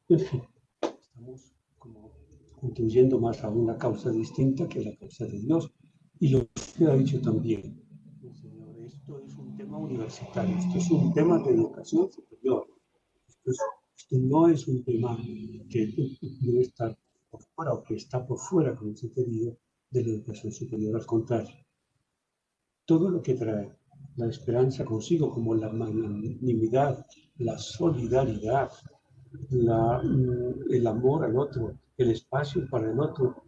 en fin, estamos como contribuyendo más a una causa distinta que a la causa de Dios. Y lo que ha dicho también, Señor, esto es un tema universitario, esto es un tema de educación superior, esto no es un tema que debe estar por fuera, o que está por fuera, como se ha querido, de la educación superior. Al contrario, todo lo que trae la esperanza consigo, como la magnanimidad, la solidaridad, el amor al otro, el espacio para el otro,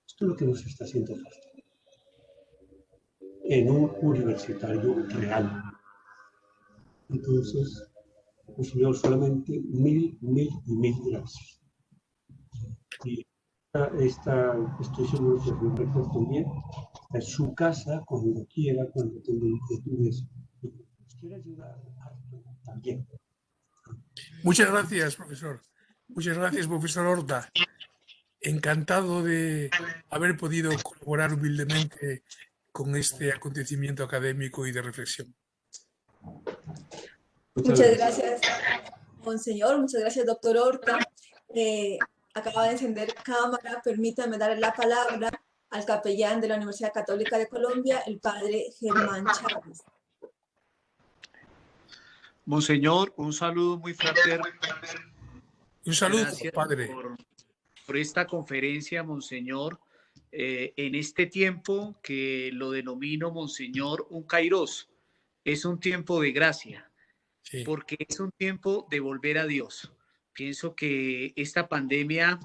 esto es lo que nos está haciendo falta en un universitario real. Entonces, pues, Señor, solamente mil y mil gracias. Y estoy seguro que el rector también, está en su casa cuando quiera, cuando tenga inquietudes, y nos quiere ayudar harto también. Muchas gracias, profesor. Muchas gracias, profesor Horta. Encantado de haber podido colaborar humildemente con este acontecimiento académico y de reflexión. Muchas gracias, monseñor. Muchas gracias, doctor Horta. Acaba de encender cámara. Permítame darle la palabra al capellán de la Universidad Católica de Colombia, el padre Germán Chávez. Monseñor, un saludo muy fraterno. Un saludo, Gracias padre. por esta conferencia, Monseñor, en este tiempo que lo denomino, Monseñor, un kairos. Es un tiempo de gracia, Sí. porque es un tiempo de volver a Dios. Pienso que esta pandemia,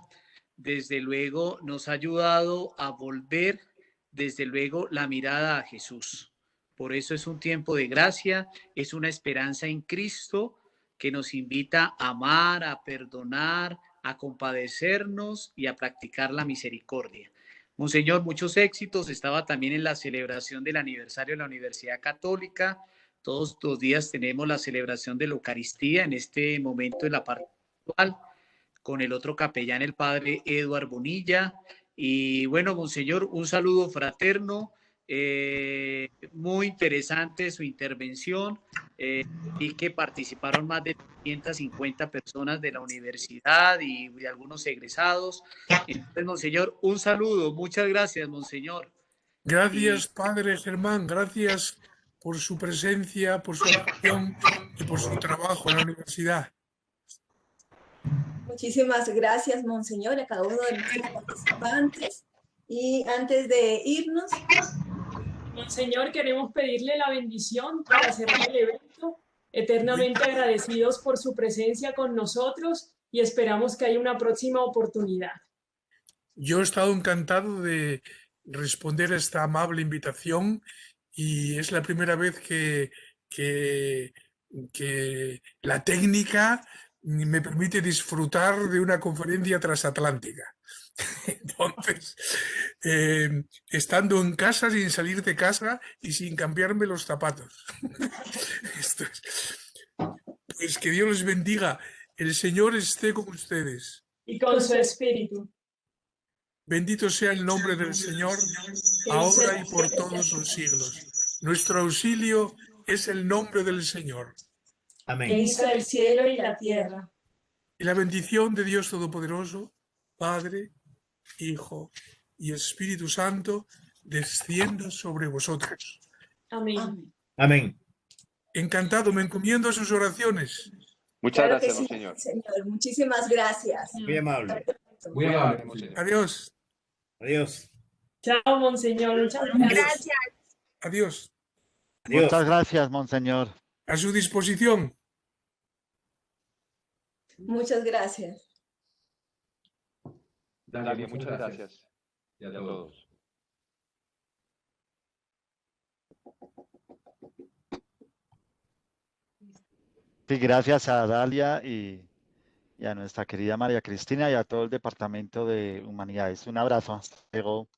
desde luego, nos ha ayudado a volver, desde luego, la mirada a Jesús. Por eso es un tiempo de gracia, es una esperanza en Cristo que nos invita a amar, a perdonar, a compadecernos y a practicar la misericordia. Monseñor, muchos éxitos. Estaba también en la celebración del aniversario de la Universidad Católica. Todos los días tenemos la celebración de la Eucaristía en este momento de la parte actual, con el otro capellán, el padre Eduard Bonilla. Y bueno, Monseñor, un saludo fraterno. Muy interesante su intervención, y que participaron más de 550 personas de la universidad y de algunos egresados. Entonces, Monseñor, un saludo. Muchas gracias, Monseñor. Gracias, padre Germán. Gracias por su presencia, por su atención y por su trabajo en la universidad. Muchísimas gracias, monseñor, a cada uno de nuestros participantes. Y antes de irnos, Monseñor, queremos pedirle la bendición para cerrar el evento, eternamente agradecidos por su presencia con nosotros y esperamos que haya una próxima oportunidad. Yo he estado encantado de responder a esta amable invitación y es la primera vez que la técnica me permite disfrutar de una conferencia transatlántica. Entonces, estando en casa, sin salir de casa y sin cambiarme los zapatos. Pues que Dios les bendiga. El Señor esté con ustedes. Y con su espíritu. Bendito sea el nombre del Señor, ahora y por todos los siglos. Nuestro auxilio es el nombre del Señor. Amén. Que hizo el cielo y la tierra. Y la bendición de Dios Todopoderoso, Padre, Hijo y Espíritu Santo, descienda sobre vosotros. Amén. Amén. Encantado, me encomiendo a sus oraciones. Muchas claro que gracias, sí, monseñor. señor. Muchísimas gracias. Muy amable. Muy amable, monseñor. Adiós. Adiós. Chao, monseñor. Muchas gracias. Adiós. Adiós. Muchas gracias, monseñor. A su disposición. Muchas gracias. Dalia, muchas gracias. Y a todos. Sí, gracias a Dalia y a nuestra querida María Cristina y a todo el Departamento de Humanidades. Un abrazo. Hasta luego.